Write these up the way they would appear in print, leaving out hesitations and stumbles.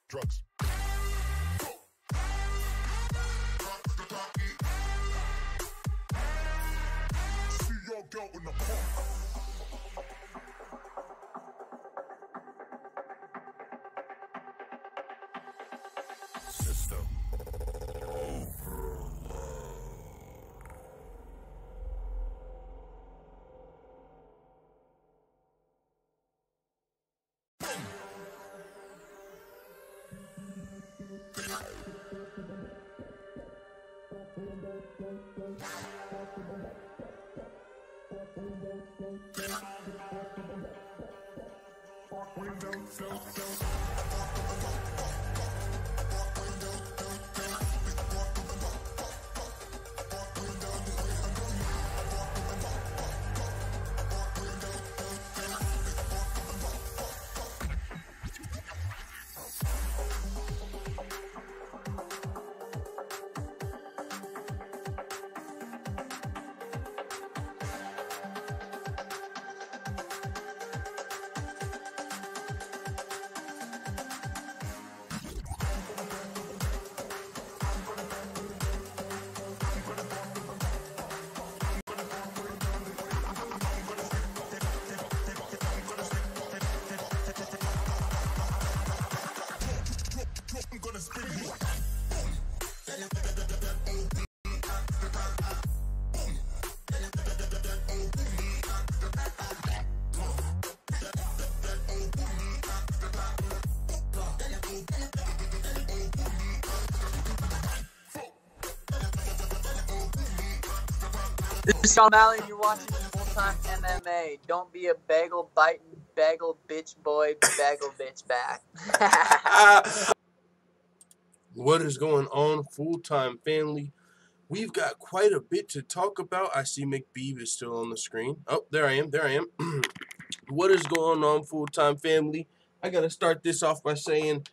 Drugs. See your girl in the park. System overload. This is Sean Malley, and you're watching Full-Time MMA. Don't be a bagel biting, bagel bitch boy, bagel bitch back. What is going on, Full-Time family? We've got quite a bit to talk about. I see McBeeb is still on the screen. Oh, there I am. What is going on, Full-Time family? I got to start this off by saying,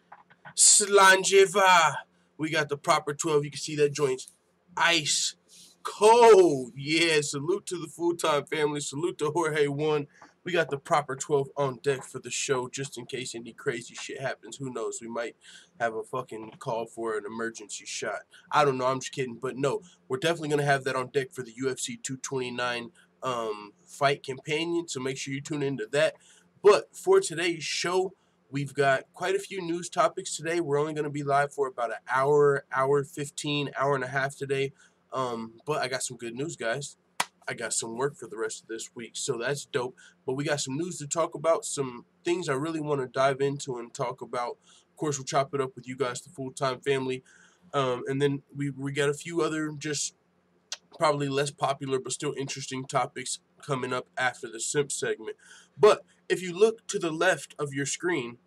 Slanjeva. We got the proper 12. You can see that joint's ice cold. Yeah, salute to the Full-Time family. Salute to Jorge 1. We got the proper 12 on deck for the show just in case any crazy shit happens. Who knows? We might have a fucking call for an emergency shot. I don't know. I'm just kidding. But no, we're definitely going to have that on deck for the UFC 229 fight companion. So make sure you tune into that. But for today's show, we've got quite a few news topics today. We're only going to be live for about an hour 15, hour and a half today. But I got some good news, guys. I got some work for the rest of this week, so that's dope. But we got some news to talk about, some things I really want to dive into and talk about. Of course, we'll chop it up with you guys, the Full-Time family. And then we got a few other just probably less popular but still interesting topics coming up after the Simp segment. But if you look to the left of your screen,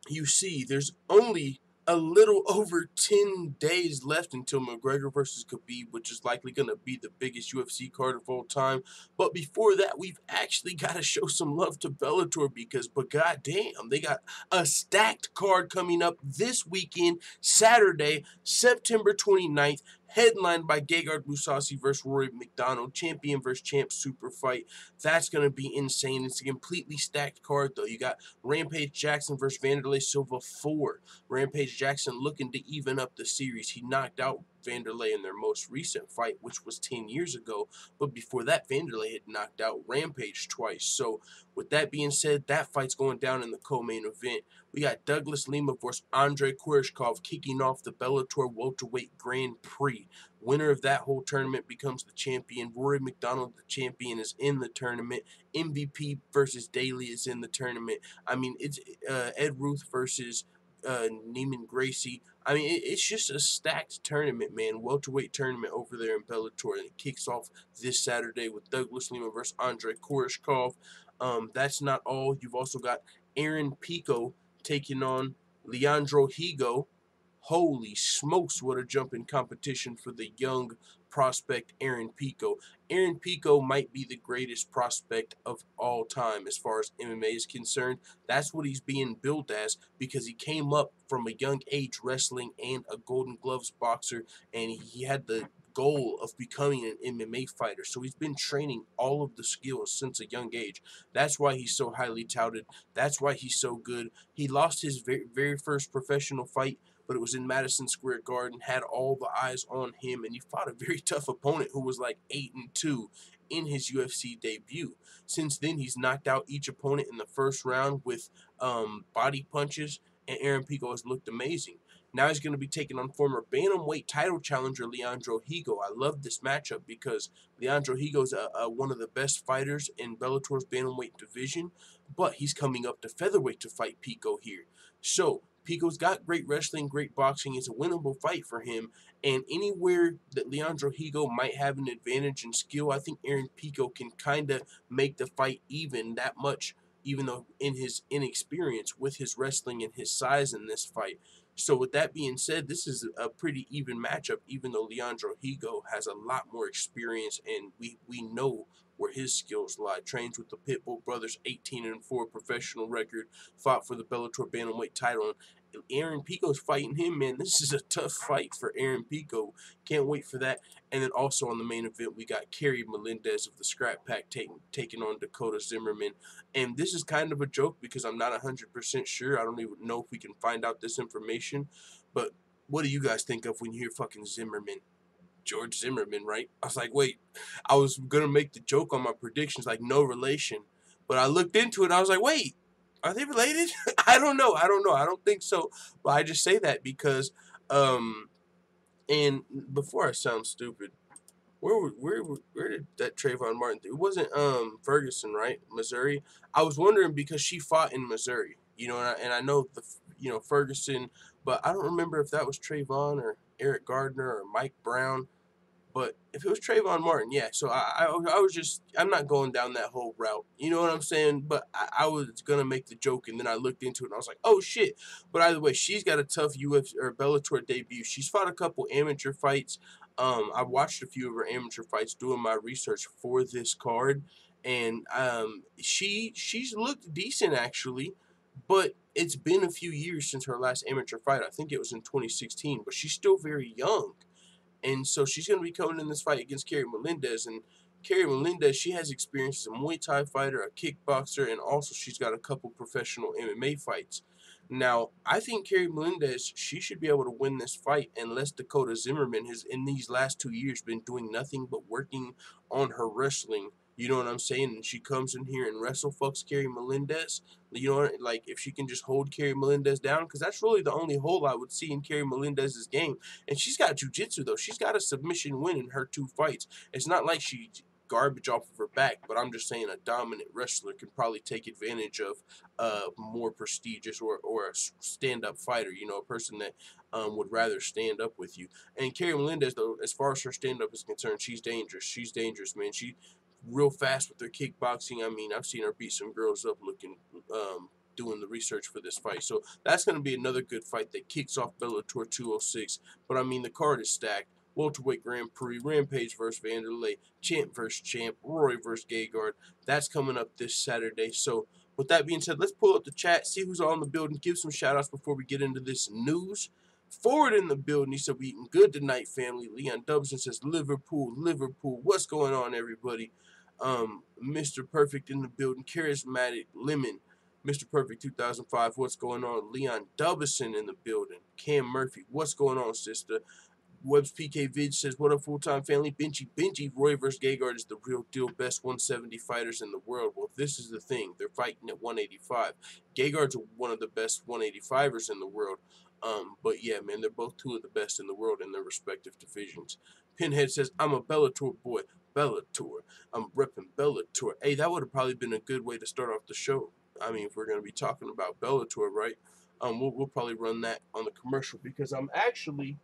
you see there's only a little over 10 days left until McGregor versus Khabib, which is likely going to be the biggest UFC card of all time. But before that, we've actually got to show some love to Bellator but goddamn, they got a stacked card coming up this weekend, Saturday, September 29th, headlined by Gegard Mousasi versus Rory McDonald, champion versus champ super fight. That's going to be insane. It's a completely stacked card, though. You got Rampage Jackson versus Wanderlei Silva 4. Rampage Jackson looking to even up the series. He knocked out Wanderlei in their most recent fight, which was 10 years ago. But before that, Wanderlei had knocked out Rampage twice. So with that being said, that fight's going down in the co-main event. We got Douglas Lima versus Andrei Koreshkov kicking off the Bellator Welterweight Grand Prix. Winner of that whole tournament becomes the champion. Rory McDonald, the champion, is in the tournament. MVP versus Daly is in the tournament. I mean, it's Ed Ruth versus Neiman Gracie. I mean, it's just a stacked tournament, man. Welterweight tournament over there in Bellator. And it kicks off this Saturday with Douglas Lima versus Andrei Koreshkov. That's not all. You've also got Aaron Pico taking on Leandro Higo. Holy smokes, what a jump in competition for the young prospect Aaron Pico. Aaron Pico might be the greatest prospect of all time as far as MMA is concerned. That's what he's being billed as because he came up from a young age wrestling and a Golden Gloves boxer, and he had the goal of becoming an MMA fighter. So he's been training all of the skills since a young age. That's why he's so highly touted. That's why he's so good. He lost his very first professional fight, but it was in Madison Square Garden, had all the eyes on him, and he fought a very tough opponent who was like 8-2 in his UFC debut. Since then, he's knocked out each opponent in the first round with body punches, and Aaron Pico has looked amazing. Now he's going to be taking on former bantamweight title challenger Leandro Higo. I love this matchup because Leandro Higo is one of the best fighters in Bellator's bantamweight division, but he's coming up to featherweight to fight Pico here. So Pico's got great wrestling, great boxing. It's a winnable fight for him. And anywhere that Leandro Higo might have an advantage in skill, I think Aaron Pico can kind of make the fight even that much, even though in his inexperience with his wrestling and his size in this fight. So with that being said, this is a pretty even matchup, even though Leandro Higo has a lot more experience and we know where his skills lie. Trains with the Pitbull Brothers, 18-4 professional record, fought for the Bellator bantamweight title. And Aaron Pico's fighting him, man. This is a tough fight for Aaron Pico. Can't wait for that. And then also on the main event, we got Kerry Melendez of the Scrap Pack taking on Dakota Zimmerman. And this is kind of a joke because I'm not 100% sure. I don't even know if we can find out this information. But what do you guys think of when you hear fucking Zimmerman? George Zimmerman, right? I was like, wait, I was going to make the joke on my predictions, like no relation. But I looked into it and I was like, wait, are they related? I don't know. I don't think so. But I just say that because, and before I sound stupid, where did that Trayvon Martin thing? It wasn't Ferguson, right? Missouri. I was wondering because she fought in Missouri, you know, and I know Ferguson, but I don't remember if that was Trayvon or Eric Gardner or Mike Brown. But if it was Trayvon Martin, yeah. So I was just, I'm not going down that whole route. You know what I'm saying? But I was gonna make the joke, and then I looked into it, and I was like, oh shit. But either way, she's got a tough UFC or Bellator debut. She's fought a couple amateur fights. I watched a few of her amateur fights doing my research for this card, and she's looked decent actually. But it's been a few years since her last amateur fight. I think it was in 2016. But she's still very young. And so she's going to be coming in this fight against Carrie Melendez. And Carrie Melendez, she has experience as a Muay Thai fighter, a kickboxer, and also she's got a couple professional MMA fights. Now, I think Carrie Melendez, she should be able to win this fight unless Dakota Zimmerman has, in these last 2 years, been doing nothing but working on her wrestling. You know what I'm saying? And she comes in here and wrestle fucks Carrie Melendez. You know, like if she can just hold Carrie Melendez down, because that's really the only hole I would see in Carrie Melendez's game. And she's got jiu-jitsu, though. She's got a submission win in her 2 fights. It's not like she's garbage off of her back, but I'm just saying a dominant wrestler can probably take advantage of more prestigious or a stand-up fighter, you know, a person that would rather stand up with you. And Carrie Melendez, though, as far as her stand-up is concerned, she's dangerous. She's dangerous, man. She real fast with her kickboxing. I mean, I've seen her beat some girls up looking doing the research for this fight. So that's going to be another good fight that kicks off Bellator 206. But I mean, the card is stacked. Welterweight Grand Prix, Rampage versus Vanderlei, Champ versus Champ, Rory versus Gegard. That's coming up this Saturday. So with that being said, let's pull up the chat, see who's all in the building, give some shout-outs before we get into this news. Forward in the building, he said, we eating good tonight, family. Leon Dubson says, Liverpool, Liverpool. What's going on, everybody? Mr. Perfect in the building, Charismatic Lemon, Mr. Perfect 2005, what's going on? Leon Dubson in the building, Cam Murphy, what's going on, sister? Webb's PK Vid says, what up, full-time family? Benji, Roy versus Gegard is the real deal, best 170 fighters in the world. Well, this is the thing. They're fighting at 185. Gegard's one of the best 185ers in the world. But yeah, man, they're both 2 of the best in the world in their respective divisions. Pinhead says, I'm a Bellator boy. Bellator. I'm repping Bellator. Hey, that would have probably been a good way to start off the show. I mean, if we're going to be talking about Bellator, right? We'll probably run that on the commercial, because I'm actually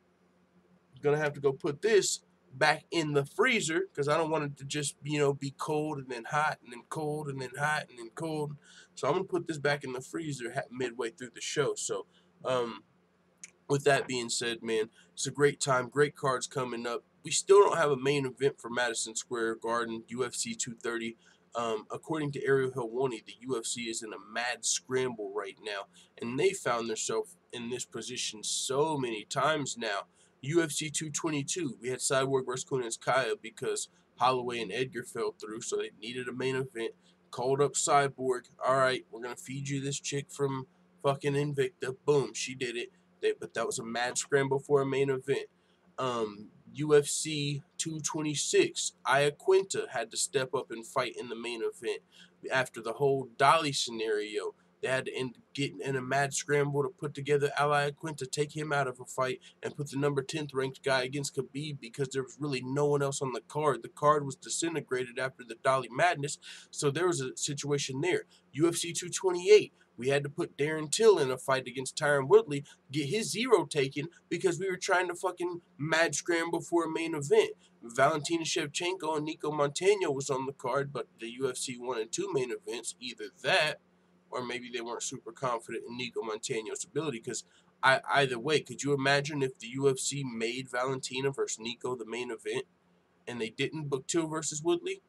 gonna have to go put this back in the freezer, because I don't want it to just, you know, be cold and then hot and then cold and then hot and then cold. So I'm gonna put this back in the freezer midway through the show. So with that being said, man, it's a great time, great cards coming up. We still don't have a main event for Madison Square Garden, UFC 230. According to Ariel Helwani, the UFC is in a mad scramble right now, and they found themselves in this position so many times now. UFC 222, we had Cyborg versus Kaya because Holloway and Edgar fell through, so they needed a main event. Called up Cyborg. All right, we're going to feed you this chick from fucking Invicta. Boom, she did it. But that was a mad scramble for a main event. UFC 226, Iaquinta had to step up and fight in the main event after the whole Dolly scenario. They had to get in a mad scramble to put together Al Iaquinta, take him out of a fight, and put the number 10th ranked guy against Khabib, because there was really no one else on the card. The card was disintegrated after the Dolly madness, so there was a situation there. UFC 228, we had to put Darren Till in a fight against Tyron Woodley, get his 0 taken, because we were trying to fucking mad scramble for a main event. Valentina Shevchenko and Nico Montano was on the card, but the UFC wanted 2 main events, either that, or maybe they weren't super confident in Nico Montano's ability, because either way, could you imagine if the UFC made Valentina versus Nico the main event, and they didn't book Till versus Woodley,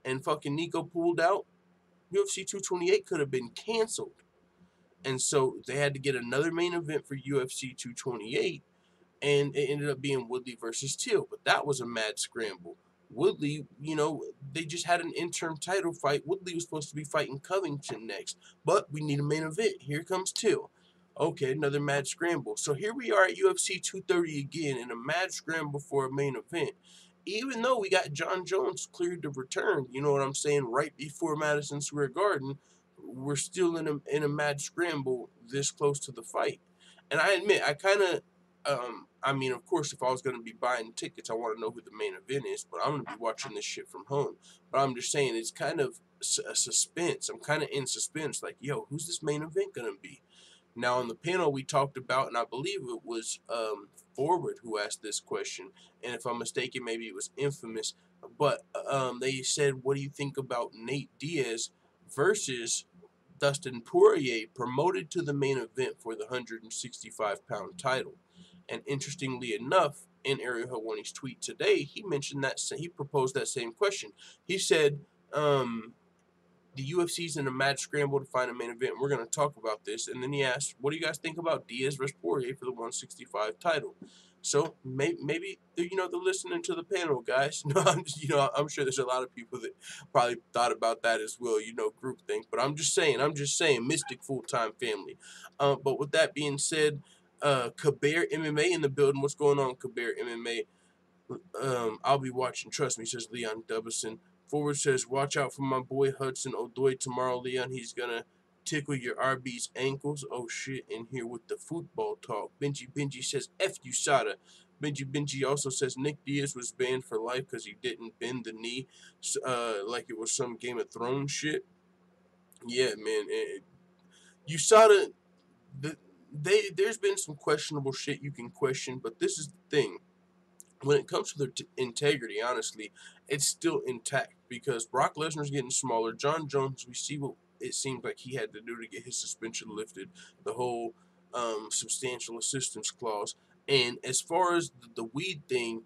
and fucking Nico pulled out? UFC 228 could have been canceled. And so they had to get another main event for UFC 228, and it ended up being Woodley versus Till. But that was a mad scramble. Woodley, you know, they just had an interim title fight. Woodley was supposed to be fighting Covington next, but we need a main event. Here comes Till. Okay, another mad scramble. So here we are at UFC 230 again in a mad scramble for a main event. Even though we got Jon Jones cleared to return, you know what I'm saying, right before Madison Square Garden, we're still in a mad scramble this close to the fight. And I admit, I kind of, I mean, of course, if I was going to be buying tickets, I want to know who the main event is, but I'm going to be watching this shit from home. But I'm just saying, it's kind of a suspense. I'm kind of in suspense, like, yo, who's this main event going to be? Now, on the panel we talked about, and I believe it was Forward who asked this question, and if I'm mistaken, maybe it was Infamous. But they said, "What do you think about Nate Diaz versus Dustin Poirier promoted to the main event for the 165-pound title?" And interestingly enough, in Ariel Helwani's tweet today, he mentioned that he proposed that same question. He said, the UFC's in a mad scramble to find a main event. We're going to talk about this. And then he asked, what do you guys think about Diaz versus Poirier for the 165 title? So maybe they're listening to the panel, guys. No, I'm sure there's a lot of people that probably thought about that as well, groupthink. But I'm just saying, Mystic full-time family. But with that being said, Khabib MMA in the building. What's going on, Khabib MMA? I'll be watching. Trust me, says Leon Dubison. Forward says, watch out for my boy Hudson Odoi tomorrow, Leon. He's going to tickle your RB's ankles. Oh, shit. In here with the football talk. Benji says, F USADA. Benji also says Nick Diaz was banned for life because he didn't bend the knee like it was some Game of Thrones shit. Yeah, man. USADA, there's been some questionable shit you can question, but this is the thing. When it comes to their integrity, honestly, it's still intact because Brock Lesnar's getting smaller. Jon Jones, we see what it seems like he had to do to get his suspension lifted, the whole substantial assistance clause. And as far as the weed thing,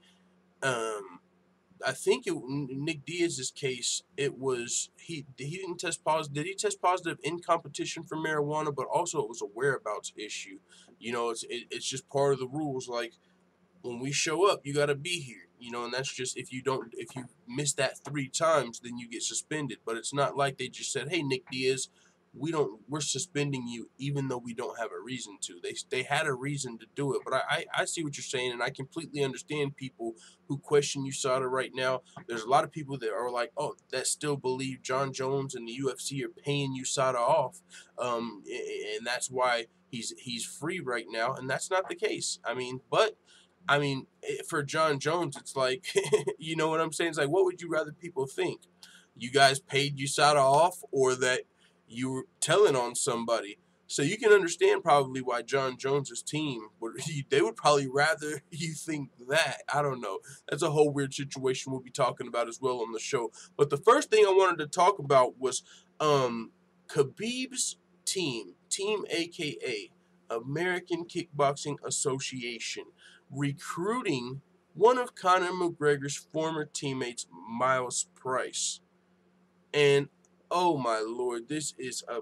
I think Nick Diaz's case, it was he didn't test positive. Did he test positive in competition for marijuana? But also it was a whereabouts issue. It's just part of the rules. Like, when we show up, you got to be here, and that's just if you miss that 3 times, then you get suspended. But it's not like they just said, hey, Nick Diaz, we're suspending you even though we don't have a reason to. They had a reason to do it. But I see what you're saying, and I completely understand people who question USADA right now. There's a lot of people that are like, oh, that still believe Jon Jones and the UFC are paying USADA off, and that's why he's free right now, and that's not the case. For Jon Jones, it's like, you know what I'm saying? It's like, what would you rather people think? You guys paid USADA off, or that you were telling on somebody? So you can understand probably why Jon Jones's team they would probably rather you think that. I don't know. That's a whole weird situation we'll be talking about as well on the show. But the first thing I wanted to talk about was Khabib's Team AKA American Kickboxing Association, recruiting one of Conor McGregor's former teammates, Myles Price. And, oh my lord, this is a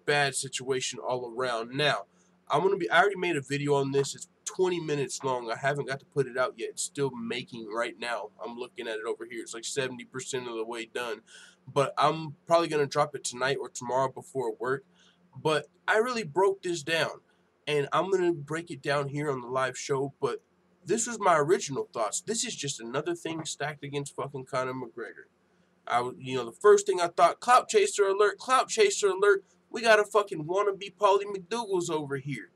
bad situation all around. Now, I already made a video on this. It's 20 minutes long. I haven't got to put it out yet. It's still making right now. I'm looking at it over here. It's like 70% of the way done. But I'm probably going to drop it tonight or tomorrow before work. But I really broke this down. And I'm going to break it down here on the live show, but this was my original thoughts. This is just another thing stacked against fucking Conor McGregor. The first thing I thought, clout chaser alert, we got a fucking wannabe Paulie McDougal's over here.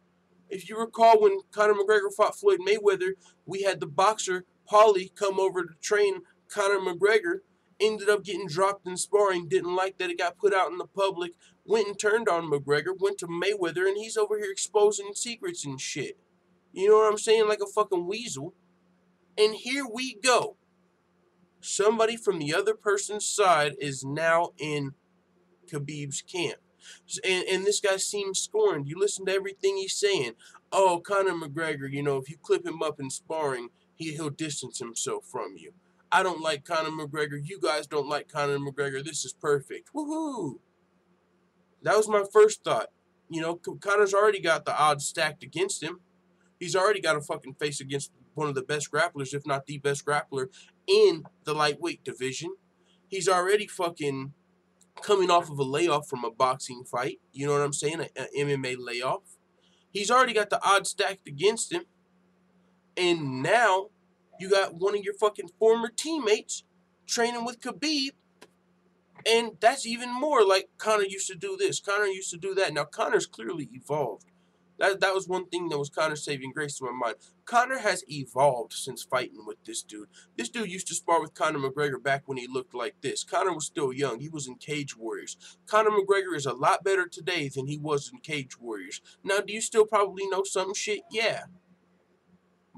If you recall when Conor McGregor fought Floyd Mayweather, we had the boxer Paulie come over to train Conor McGregor, ended up getting dropped in sparring, didn't like that it got put out in the public, went and turned on McGregor, went to Mayweather, and he's over here exposing secrets and shit. You know what I'm saying? Like a fucking weasel. And here we go. Somebody from the other person's side is now in Khabib's camp. And this guy seems scorned. You listen to everything he's saying. Oh, Conor McGregor, if you clip him up in sparring, he'll distance himself from you. I don't like Conor McGregor. You guys don't like Conor McGregor. This is perfect. Woohoo! That was my first thought. Conor's already got the odds stacked against him. He's already got a fucking face against one of the best grapplers, if not the best grappler, in the lightweight division. He's already fucking coming off of a layoff from a boxing fight. You know what I'm saying? An MMA layoff. He's already got the odds stacked against him. And now you got one of your fucking former teammates training with Khabib. And that's even more like Conor used to do this. Conor used to do that. Now, Conor's clearly evolved. That was one thing that was Conor's saving grace to my mind. Conor has evolved since fighting with this dude. This dude used to spar with Conor McGregor back when he looked like this. Conor was still young. He was in Cage Warriors. Conor McGregor is a lot better today than he was in Cage Warriors. Now, do you still probably know some shit? Yeah.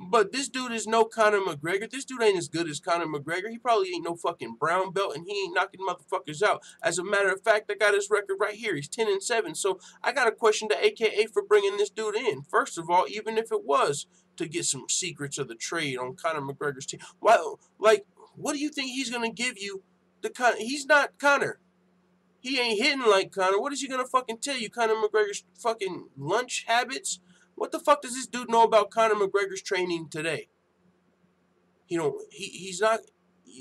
But this dude is no Conor McGregor. This dude ain't as good as Conor McGregor. He probably ain't no fucking brown belt, and he ain't knocking motherfuckers out. As a matter of fact, I got his record right here. He's 10-7. So I got a question to AKA for bringing this dude in. First of all, even if it was to get some secrets of the trade on Conor McGregor's team, why, like, what do you think he's gonna give you? He's not Conor. He ain't hitting like Conor. What is he gonna fucking tell you? Conor McGregor's fucking lunch habits? What the fuck does this dude know about Conor McGregor's training today? He's not.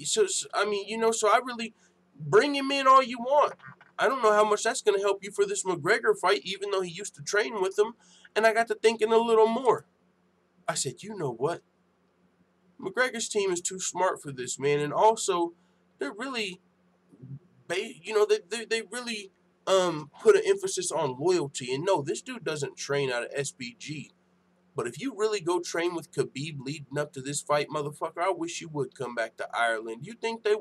So I mean, so I really bring him in all you want. I don't know how much that's gonna help you for this McGregor fight, even though he used to train with him. And I got to thinking a little more. I said, you know what? McGregor's team is too smart for this, man. And also, they're really, they really put an emphasis on loyalty. And no, this dude doesn't train out of SBG. But if you really go train with Khabib leading up to this fight, motherfucker, I wish you would come back to Ireland. You think they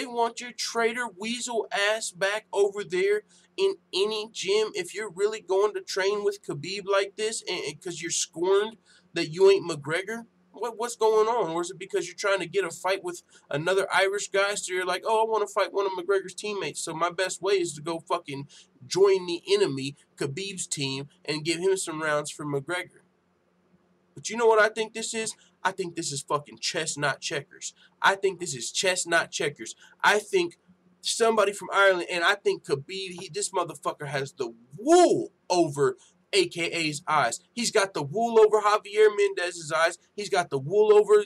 want your traitor weasel ass back over there in any gym if you're really going to train with Khabib like this and because you're scorned that you ain't McGregor? What's going on? Or is it because you're trying to get a fight with another Irish guy, so you're like, oh, I want to fight one of McGregor's teammates, so my best way is to go fucking join the enemy, Khabib's team, and give him some rounds for McGregor. But you know what I think this is? I think this is fucking chess, not checkers. I think this is chess, not checkers. I think somebody from Ireland, and I think Khabib, this motherfucker has the wool over AKA's eyes. He's got the wool over Javier Mendez's eyes. He's got the wool over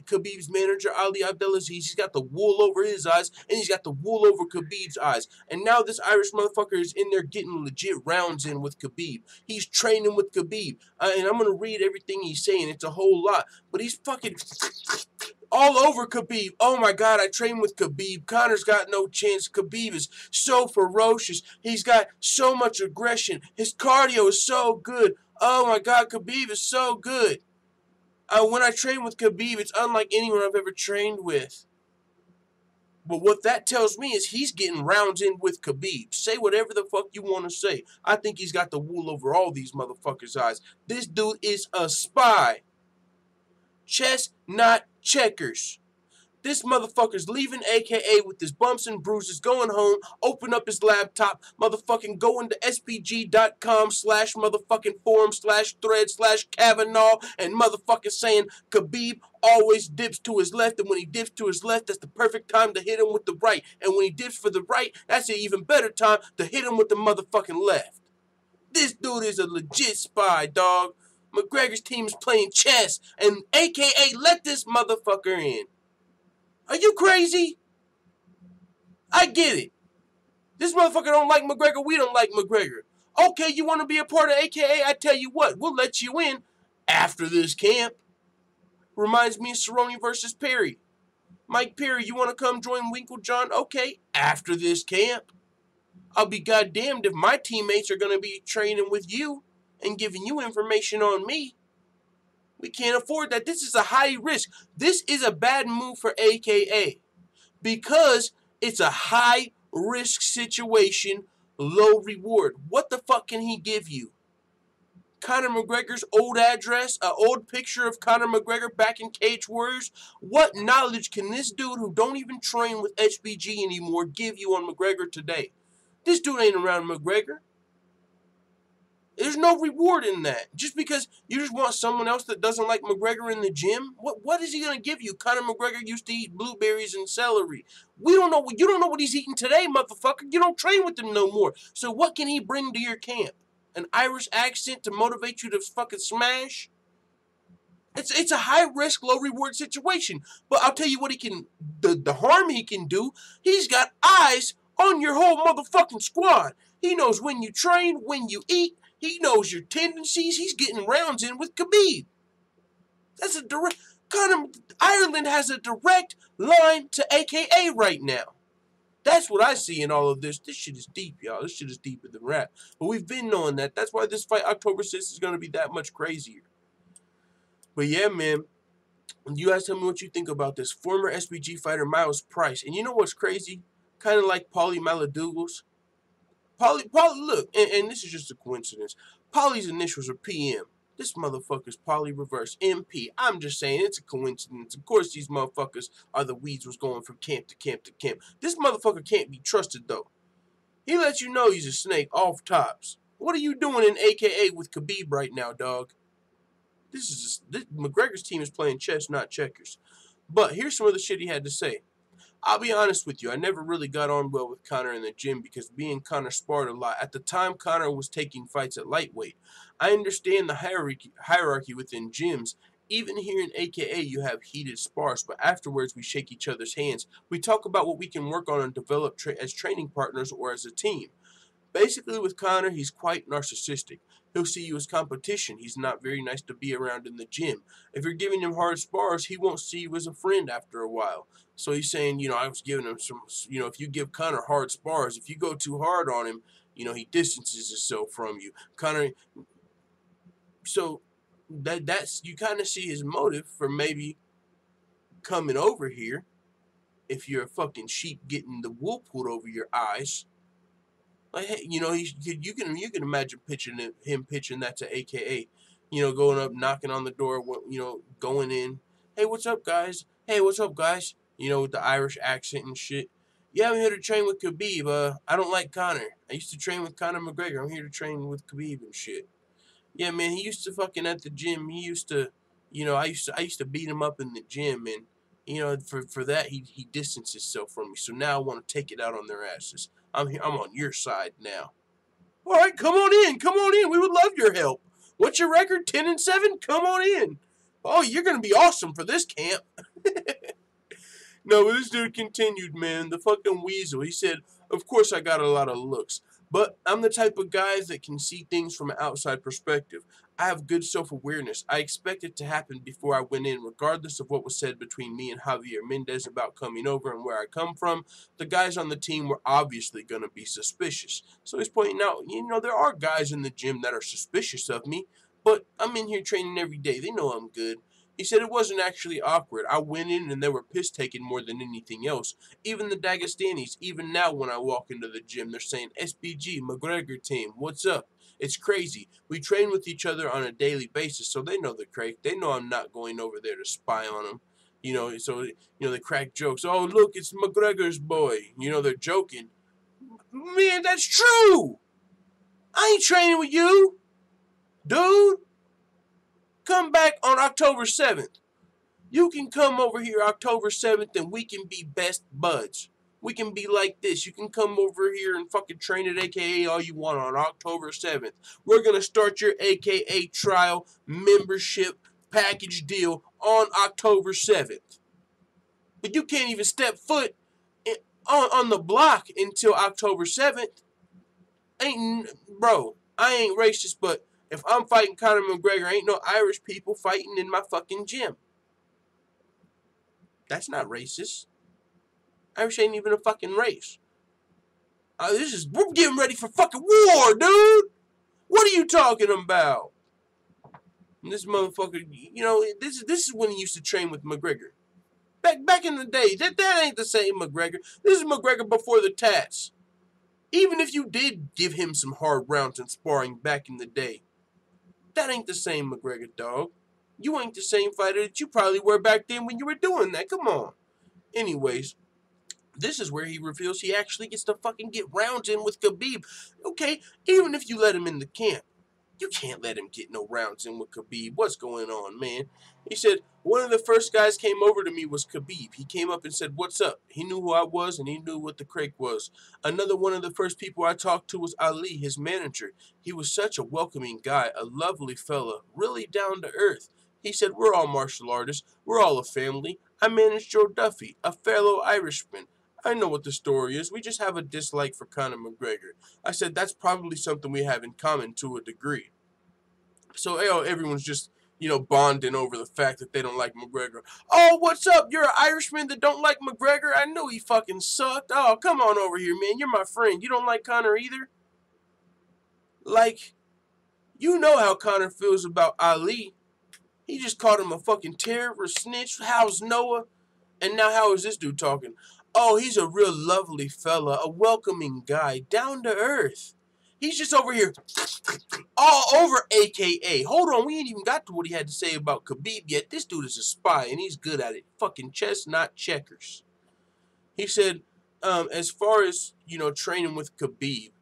Khabib's manager, Ali Abdelaziz. He's got the wool over his eyes, and he's got the wool over Khabib's eyes. And now this Irish motherfucker is in there getting legit rounds in with Khabib. He's training with Khabib. And I'm going to read everything he's saying. It's a whole lot. But he's fucking all over Khabib. Oh my God, I train with Khabib. Conor's got no chance. Khabib is so ferocious. He's got so much aggression. His cardio is so good. Oh my God, Khabib is so good. When I train with Khabib, it's unlike anyone I've ever trained with. But what that tells me is he's getting rounds in with Khabib. Say whatever the fuck you want to say. I think he's got the wool over all these motherfuckers' eyes. This dude is a spy. Chess, not checkers. This motherfucker's leaving AKA with his bumps and bruises, going home, open up his laptop, motherfucking going to SPG.com/motherfucking forum/thread/Kavanaugh and motherfucking saying Khabib always dips to his left, and when he dips to his left, that's the perfect time to hit him with the right. And when he dips for the right, that's an even better time to hit him with the motherfucking left. This dude is a legit spy, dog. McGregor's team is playing chess, and AKA let this motherfucker in. Are you crazy? I get it. This motherfucker don't like McGregor. We don't like McGregor. Okay, you want to be a part of AKA? I tell you what, we'll let you in after this camp. Reminds me of Cerrone versus Perry. Mike Perry, you want to come join Winklejohn? Okay, after this camp. I'll be goddamned if my teammates are going to be training with you and giving you information on me. We can't afford that. This is a high risk. This is a bad move for AKA because it's a high risk situation, low reward. What the fuck can he give you? Conor McGregor's old address, an old picture of Conor McGregor back in Cage Warriors? What knowledge can this dude who don't even train with SBG anymore give you on McGregor today? This dude ain't around McGregor. There's no reward in that. Just because you just want someone else that doesn't like McGregor in the gym, what is he going to give you? Conor McGregor used to eat blueberries and celery. We don't know. You don't know what he's eating today, motherfucker. You don't train with him no more. So what can he bring to your camp? An Irish accent to motivate you to fucking smash? It's a high risk, low reward situation. But I'll tell you what he can. The harm he can do. He's got eyes on your whole motherfucking squad. He knows when you train, when you eat. He knows your tendencies. He's getting rounds in with Khabib. That's a direct. Ireland has a direct line to AKA right now. That's what I see in all of this. This shit is deep, y'all. This shit is deeper than rap. But we've been knowing that. That's why this fight, October 6th, is going to be that much crazier. But yeah, man. You guys tell me what you think about this former SBG fighter, Myles Price. And you know what's crazy? Kind of like Paulie Maladouglas. Paulie, look, and this is just a coincidence. Paulie's initials are PM. This motherfucker's poly reverse MP. I'm just saying, it's a coincidence. Of course, these motherfuckers are the weeds was going from camp to camp to camp. This motherfucker can't be trusted, though. He lets you know he's a snake off tops. What are you doing in AKA with Khabib right now, dog? McGregor's team is playing chess, not checkers. But here's some of the shit he had to say. I'll be honest with you, I never really got on well with Conor in the gym because me and Conor sparred a lot. At the time, Conor was taking fights at lightweight. I understand the hierarchy within gyms. Even here in AKA, you have heated spars, but afterwards we shake each other's hands. We talk about what we can work on and develop as training partners or as a team. Basically, with Conor, he's quite narcissistic. He'll see you as competition. He's not very nice to be around in the gym. If you're giving him hard spars, he won't see you as a friend after a while. So he's saying, I was giving him some, if you give Conor hard spars, if you go too hard on him, he distances himself from you. Conor, so that's, you kind of see his motive for maybe coming over here if you're a fucking sheep getting the wool pulled over your eyes. Like, hey, you can imagine him pitching that to AKA, going up, knocking on the door, going in. Hey, what's up, guys? Hey, what's up, guys? With the Irish accent and shit. Yeah, I'm here to train with Khabib. I don't like Conor. I used to train with Conor McGregor. I'm here to train with Khabib and shit. Yeah, man, he used to fucking at the gym. He used to, I used to beat him up in the gym, and for that he distanced himself from me. So now I want to take it out on their asses. I'm on your side now. All right, come on in. We would love your help. What's your record? 10-7. Come on in. Oh, you're gonna be awesome for this camp. No, but this dude continued, man. The fucking weasel. He said, "Of course, I got a lot of looks, but I'm the type of guy that can see things from an outside perspective. I have good self-awareness. I expect it to happen before I went in, regardless of what was said between me and Javier Mendez about coming over and where I come from. The guys on the team were obviously going to be suspicious." So he's pointing out, there are guys in the gym that are suspicious of me, but I'm in here training every day. They know I'm good. He said it wasn't actually awkward. I went in and they were piss-taking more than anything else. Even the Dagestanis, even now when I walk into the gym, they're saying, "SBG, McGregor team, what's up?" It's crazy. We train with each other on a daily basis, so they know the crack. They know I'm not going over there to spy on them. So they crack jokes. "Oh, look, it's McGregor's boy." They're joking. Man, that's true. I ain't training with you, dude. Come back on October 7th. You can come over here October 7th and we can be best buds. We can be like this. You can come over here and fucking train at AKA all you want on October 7th. We're going to start your AKA trial membership package deal on October 7th. But you can't even step foot on the block until October 7th. Bro, I ain't racist, but if I'm fighting Conor McGregor, ain't no Irish people fighting in my fucking gym. That's not racist. Irish ain't even a fucking race. We're getting ready for fucking war, dude. What are you talking about? And this motherfucker, this is when he used to train with McGregor. Back in the day, that ain't the same McGregor. This is McGregor before the tats. Even if you did give him some hard rounds in sparring back in the day, that ain't the same McGregor, dog. You ain't the same fighter that you probably were back then when you were doing that. Come on. Anyways, this is where he reveals he actually gets to fucking get rounds in with Khabib. Okay, even if you let him in the camp, you can't let him get no rounds in with Khabib. What's going on, man? He said, one of the first guys came over to me was Khabib. He came up and said, "What's up?" He knew who I was and he knew what the crake was. Another one of the first people I talked to was Ali, his manager. He was such a welcoming guy, a lovely fella, really down to earth. He said, "We're all martial artists. We're all a family. I manage Joe Duffy, a fellow Irishman. I know what the story is. We just have a dislike for Conor McGregor." I said, "That's probably something we have in common to a degree." So everyone's just, bonding over the fact that they don't like McGregor. "Oh, what's up? You're an Irishman that don't like McGregor? I knew he fucking sucked. Oh, come on over here, man. You're my friend. You don't like Conor either?" Like, you know how Conor feels about Ali. He just called him a fucking terrorist snitch. How's Noah? And now how is this dude talking? "Oh, he's a real lovely fella, a welcoming guy, down to earth. He's just over here all over AKA. Hold on, we ain't even got to what he had to say about Khabib yet. This dude is a spy, and he's good at it. Fucking chess, not checkers. He said, as far as, training with Khabib,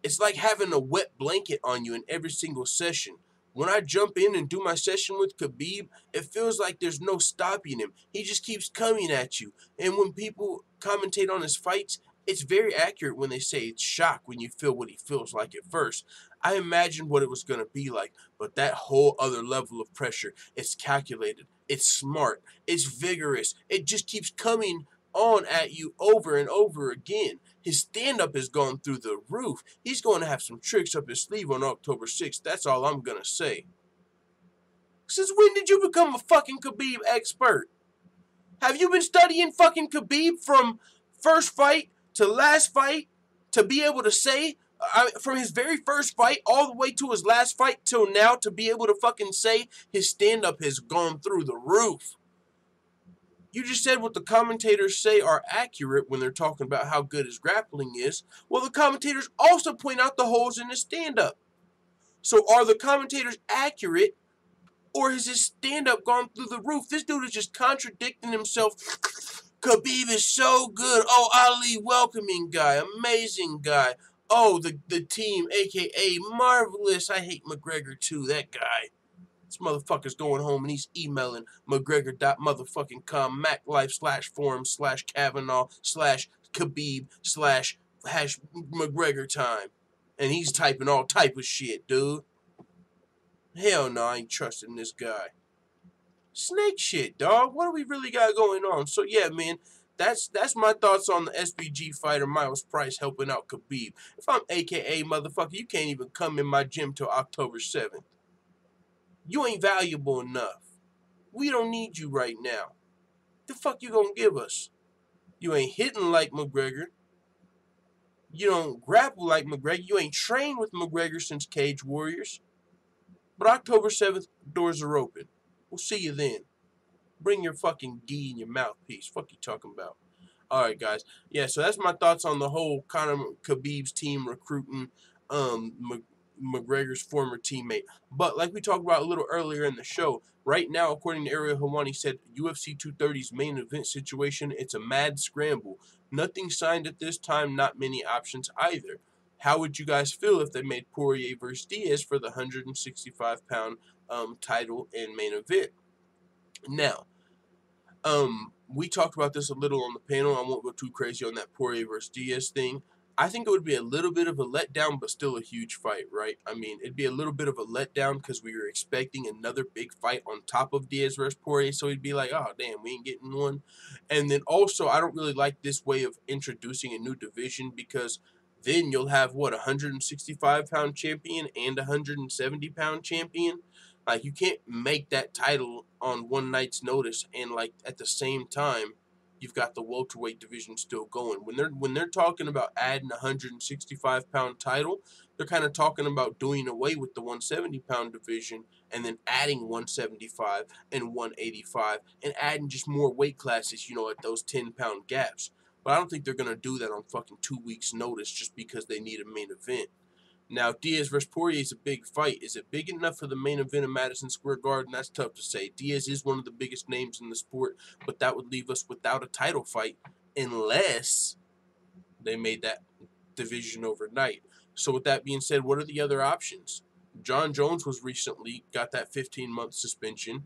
it's like having a wet blanket on you in every single session. When I jump in and do my session with Khabib, it feels like there's no stopping him. He just keeps coming at you. And when people commentate on his fights, it's very accurate when they say it's shock when you feel what he feels like at first. I imagined what it was going to be like, but that whole other level of pressure, it's calculated, it's smart, it's vigorous. It just keeps coming on at you over and over again. His stand-up has gone through the roof. He's going to have some tricks up his sleeve on October 6th. That's all I'm going to say. Since when did you become a fucking Khabib expert? Have you been studying fucking Khabib from first fight to last fight to be able to say, from his very first fight all the way to his last fight till now, to be able to fucking say his stand-up has gone through the roof? You just said what the commentators say are accurate when they're talking about how good his grappling is. Well, the commentators also point out the holes in his stand-up. So are the commentators accurate, or has his stand-up gone through the roof? This dude is just contradicting himself. Khabib is so good. Oh, Ali, welcoming guy, amazing guy. Oh, the team, a.k.a. marvelous. I hate McGregor too, that guy. This motherfucker's going home and he's emailing McGregor.motherfucking.com, MacLife/forum/Kavanaugh/Khabib/#McGregor time. And he's typing all type of shit, dude. Hell no, I ain't trusting this guy. Snake shit, dog. What do we really got going on? So yeah, man, that's my thoughts on the SBG fighter Myles Price helping out Khabib. If I'm AKA motherfucker, you can't even come in my gym till October 7th. You ain't valuable enough. We don't need you right now. The fuck you gonna give us? You ain't hitting like McGregor. You don't grapple like McGregor. You ain't trained with McGregor since Cage Warriors. But October 7th, doors are open. We'll see you then. Bring your fucking D in your mouthpiece. Fuck you talking about. Alright, guys. Yeah, so that's my thoughts on the whole Conor Khabib's team recruiting McGregor's former teammate. But like we talked about a little earlier in the show, right now, according to Ariel Helwani said, UFC 230's main event situation, it's a mad scramble. Nothing signed at this time, not many options either. How would you guys feel if they made Poirier versus Diaz for the 165-pound title and main event? Now, we talked about this a little on the panel. I won't go too crazy on that Poirier versus Diaz thing. I think it would be a little bit of a letdown, but still a huge fight, right? I mean, it'd be a little bit of a letdown because we were expecting another big fight on top of Diaz versus Poirier, so he'd be like, oh, damn, we ain't getting one. And then also, I don't really like this way of introducing a new division because then you'll have, what, a 165-pound champion and a 170-pound champion? Like, you can't make that title on one night's notice and, like, at the same time, you've got the welterweight division still going. When they're talking about adding a 165-pound title, they're kind of talking about doing away with the 170-pound division and then adding 175 and 185 and adding just more weight classes, at those 10-pound gaps. But I don't think they're going to do that on fucking 2 weeks' notice just because they need a main event. Now, Diaz versus Poirier is a big fight. Is it big enough for the main event of Madison Square Garden? That's tough to say. Diaz is one of the biggest names in the sport, but that would leave us without a title fight unless they made that division overnight. So with that being said, what are the other options? Jon Jones was recently got that 15-month suspension,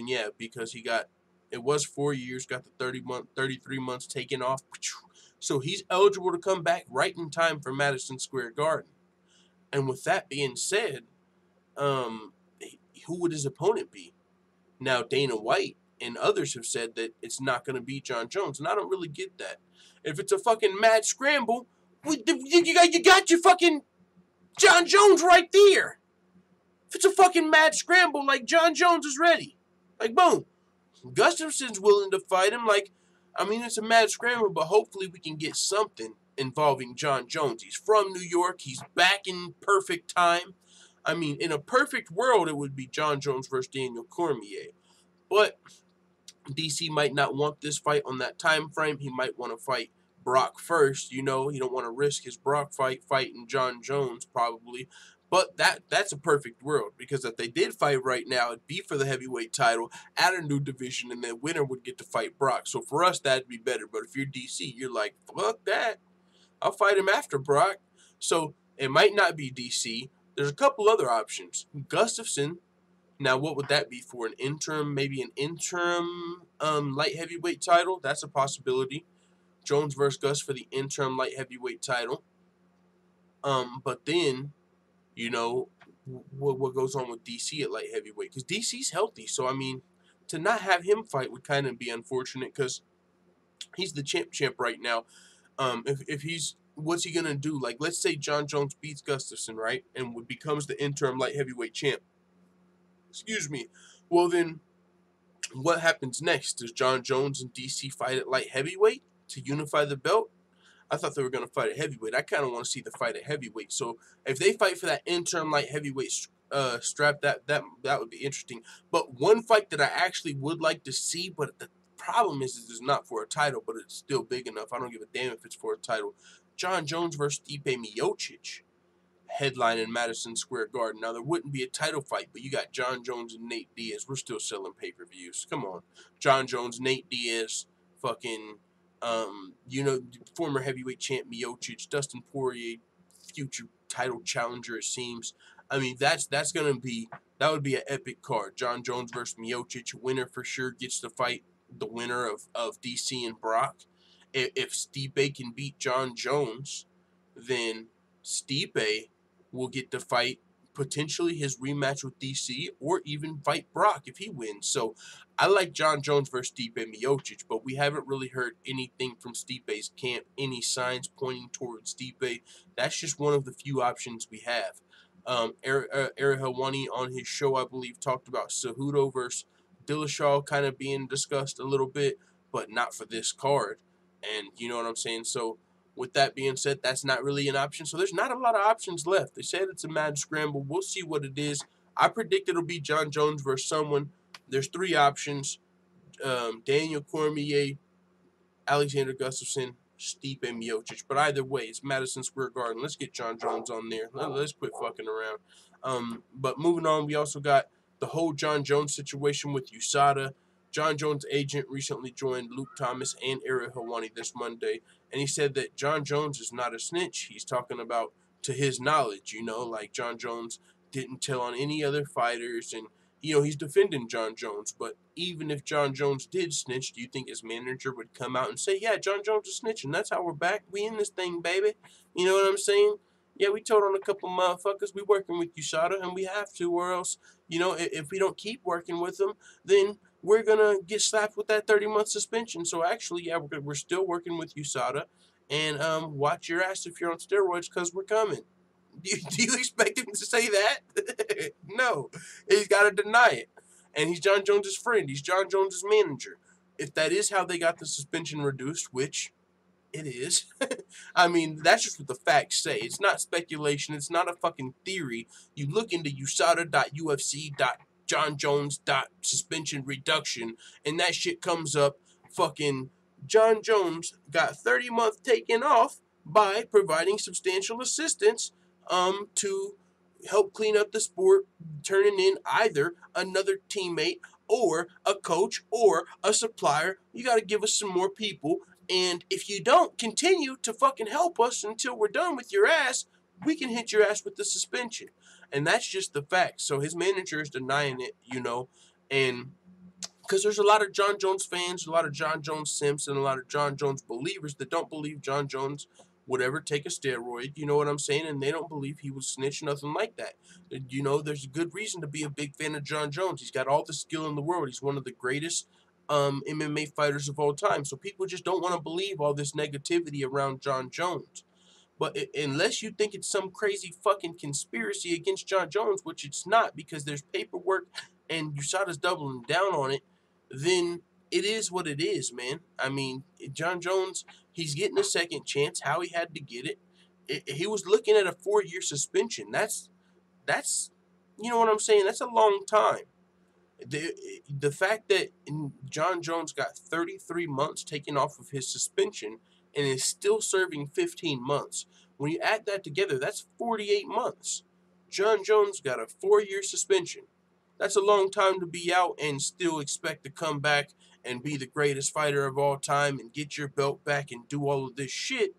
yeah, because it was 4 years, got the 33 months taken off. So he's eligible to come back right in time for Madison Square Garden. And with that being said, who would his opponent be? Now, Dana White and others have said that it's not going to be Jon Jones, and I don't really get that. If it's a fucking mad scramble, you got your fucking Jon Jones right there. If it's a fucking mad scramble, like, Jon Jones is ready. Like, boom. Gustafsson's willing to fight him, like, it's a mad scramble, but hopefully we can get something involving Jon Jones. He's from New York. He's back in perfect time. In a perfect world, it would be Jon Jones versus Daniel Cormier. But DC might not want this fight on that time frame. He might want to fight Brock first. You know, he don't want to risk his Brock fighting Jon Jones probably. But that's a perfect world, because if they did fight right now, it'd be for the heavyweight title at a new division, and the winner would get to fight Brock. So for us, that'd be better. But if you're DC, you're like, fuck that. I'll fight him after Brock. So it might not be DC. There's a couple other options. Gustafsson. Now, what would that be for? An interim, maybe an interim light heavyweight title? That's a possibility. Jones versus Gus for the interim light heavyweight title. But then, you know, what goes on with DC at light heavyweight? Because DC's healthy. So, I mean, to not have him fight would kind of be unfortunate, because he's the champ right now. If he's, what's he going to do? Like, let's say Jon Jones beats Gustafsson, right? And becomes the interim light heavyweight champ. Excuse me. Well, then, what happens next? Does Jon Jones and DC fight at light heavyweight to unify the belt? I thought they were going to fight at heavyweight. I kind of want to see the fight at heavyweight. So if they fight for that interim light heavyweight strap, that would be interesting. But one fight that I actually would like to see, but the problem is it's not for a title, but it's still big enough. I don't give a damn if it's for a title. Jon Jones versus Stipe Miocic. Headline in Madison Square Garden. Now, there wouldn't be a title fight, but you got Jon Jones and Nate Diaz. We're still selling pay-per-views. Come on. Jon Jones, Nate Diaz, fucking, you know, former heavyweight champ Miocic, Dustin Poirier, future title challenger, it seems. I mean, that would be an epic card. Jon Jones versus Miocic. Winner for sure gets to fight the winner of DC and Brock. If Stipe can beat Jon Jones, then Stipe will get to fight potentially his rematch with DC, or even fight Brock if he wins. So I like Jon Jones versus Stipe Miocic, but we haven't really heard anything from Stipe's camp, any signs pointing towards Stipe. That's just one of the few options we have. Eric Helwani on his show, I believe, talked about Cejudo versus Dillashaw kind of being discussed a little bit, but not for this card. And you know what I'm saying? So with that being said, that's not really an option. So there's not a lot of options left. They said it's a mad scramble. We'll see what it is. I predict it'll be Jon Jones versus someone. There's three options. Daniel Cormier, Alexander Gustafsson, Stipe Miocic. But either way, it's Madison Square Garden. Let's get Jon Jones on there. Let's quit fucking around. But moving on, we also got the whole Jon Jones situation with USADA. Jon Jones' agent recently joined Luke Thomas and Ariel Helwani this Monday, and he said that Jon Jones is not a snitch. He's talking about, to his knowledge, you know, like Jon Jones didn't tell on any other fighters, and, you know, he's defending Jon Jones. But even if Jon Jones did snitch, do you think his manager would come out and say, yeah, Jon Jones is snitching, that's how we're back, we in this thing, baby? You know what I'm saying? Yeah, we told on a couple motherfuckers, we working with USADA, and we have to, or else, you know, if we don't keep working with them, then we're going to get slapped with that 30-month suspension. So actually, yeah, we're still working with USADA, and watch your ass if you're on steroids, because we're coming. Do you expect him to say that? No. He's got to deny it. And he's Jon Jones' friend. He's Jon Jones' manager. If that is how they got the suspension reduced, which it is, I mean, that's just what the facts say. It's not speculation. It's not a fucking theory. You look into USADA.UFC.JonJones.suspension reduction, and that shit comes up. Fucking Jon Jones got 30-month taken off by providing substantial assistance to help clean up the sport, turning in either another teammate or a coach or a supplier. You got to give us some more people. And if you don't continue to fucking help us until we're done with your ass, we can hit your ass with the suspension. And that's just the fact. So his manager is denying it, you know. And because there's a lot of Jon Jones fans, a lot of Jon Jones simps, and a lot of Jon Jones believers that don't believe Jon Jones would ever take a steroid, you know what I'm saying? And they don't believe he was snitch, nothing like that. You know, there's a good reason to be a big fan of Jon Jones. He's got all the skill in the world. He's one of the greatest MMA fighters of all time. So people just don't want to believe all this negativity around Jon Jones. But unless you think it's some crazy fucking conspiracy against Jon Jones, which it's not, because there's paperwork and USADA's doubling down on it, then it is what it is, man. I mean, Jon Jones, he's getting a second chance. How he had to get it. He was looking at a 4-year suspension. That's, you know what I'm saying? That's a long time. The fact that Jon Jones got 33 months taken off of his suspension, and is still serving 15 months. When you add that together, that's 48 months. Jon Jones got a 4-year suspension. That's a long time to be out and still expect to come back and be the greatest fighter of all time and get your belt back and do all of this shit.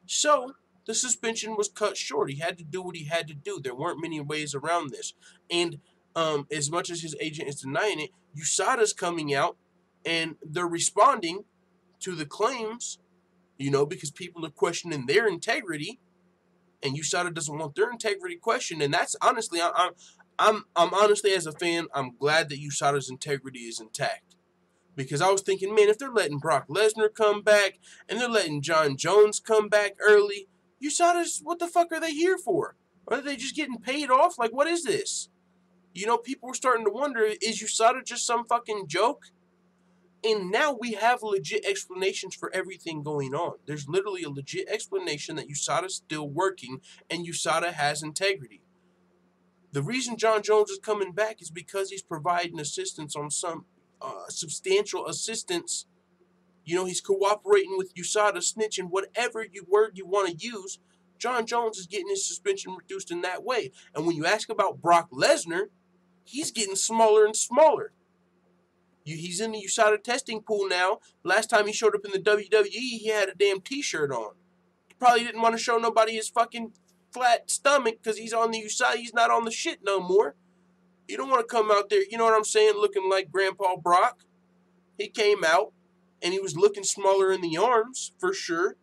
So, the suspension was cut short. He had to do what he had to do. There weren't many ways around this. And as much as his agent is denying it, USADA's coming out and they're responding to the claims, you know, because people are questioning their integrity, and USADA doesn't want their integrity questioned. And that's honestly, I'm honestly, as a fan, I'm glad that USADA's integrity is intact. Because I was thinking, man, if they're letting Brock Lesnar come back and they're letting Jon Jones come back early, USADA's, what the fuck are they here for? Are they just getting paid off? Like, what is this? You know, people were starting to wonder, is USADA just some fucking joke? And now we have legit explanations for everything going on. There's literally a legit explanation that USADA's still working and USADA has integrity. The reason Jon Jones is coming back is because he's providing assistance on some substantial assistance. You know, he's cooperating with USADA, snitching, whatever word you want to use. Jon Jones is getting his suspension reduced in that way. And when you ask about Brock Lesnar, he's getting smaller and smaller. He's in the USADA testing pool now. Last time he showed up in the WWE, he had a damn t-shirt on. He probably didn't want to show nobody his fucking flat stomach because he's on the USADA. He's not on the shit no more. You don't want to come out there, you know what I'm saying, looking like Grandpa Brock. He came out, and he was looking smaller in the arms, for sure.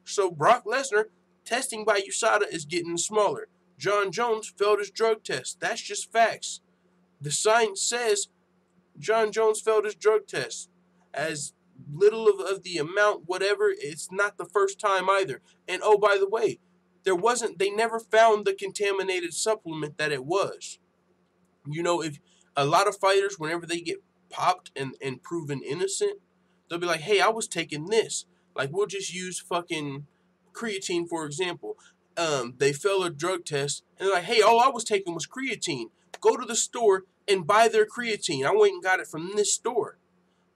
So Brock Lesnar, testing by USADA, is getting smaller. Jon Jones failed his drug test. That's just facts. The science says Jon Jones failed his drug test. As little of the amount, whatever, it's not the first time either. And oh, by the way, they never found the contaminated supplement that it was. You know, if a lot of fighters, whenever they get popped and proven innocent, they'll be like, hey, I was taking this. Like, we'll just use fucking creatine, for example. They fail a drug test, and they're like, hey, all I was taking was creatine. Go to the store and buy their creatine. I went and got it from this store.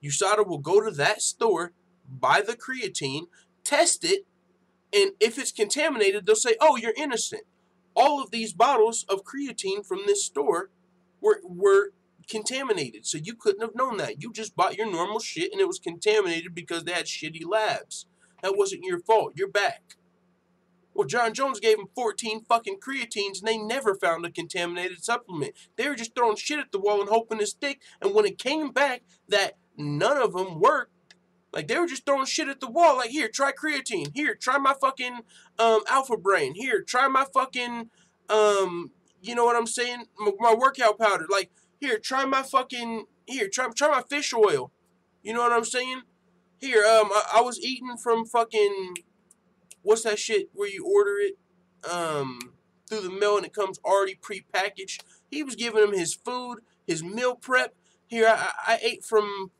USADA will go to that store, buy the creatine, test it, and if it's contaminated, they'll say, oh, you're innocent. All of these bottles of creatine from this store were contaminated, so you couldn't have known that. You just bought your normal shit, and it was contaminated because they had shitty labs. That wasn't your fault. You're back. Well, Jon Jones gave him 14 fucking creatines, and they never found a contaminated supplement. They were just throwing shit at the wall and hoping to stick, and when it came back that none of them worked, like, they were just throwing shit at the wall, like, here, try creatine. Here, try my fucking Alpha Brain. Here, try my fucking, you know what I'm saying? My workout powder. Like, here, try my fucking, here, try my fish oil. You know what I'm saying? Here, I was eating from fucking, what's that shit where you order it through the mail and it comes already pre-packaged. He was giving him his food, his meal prep. Here, I ate from,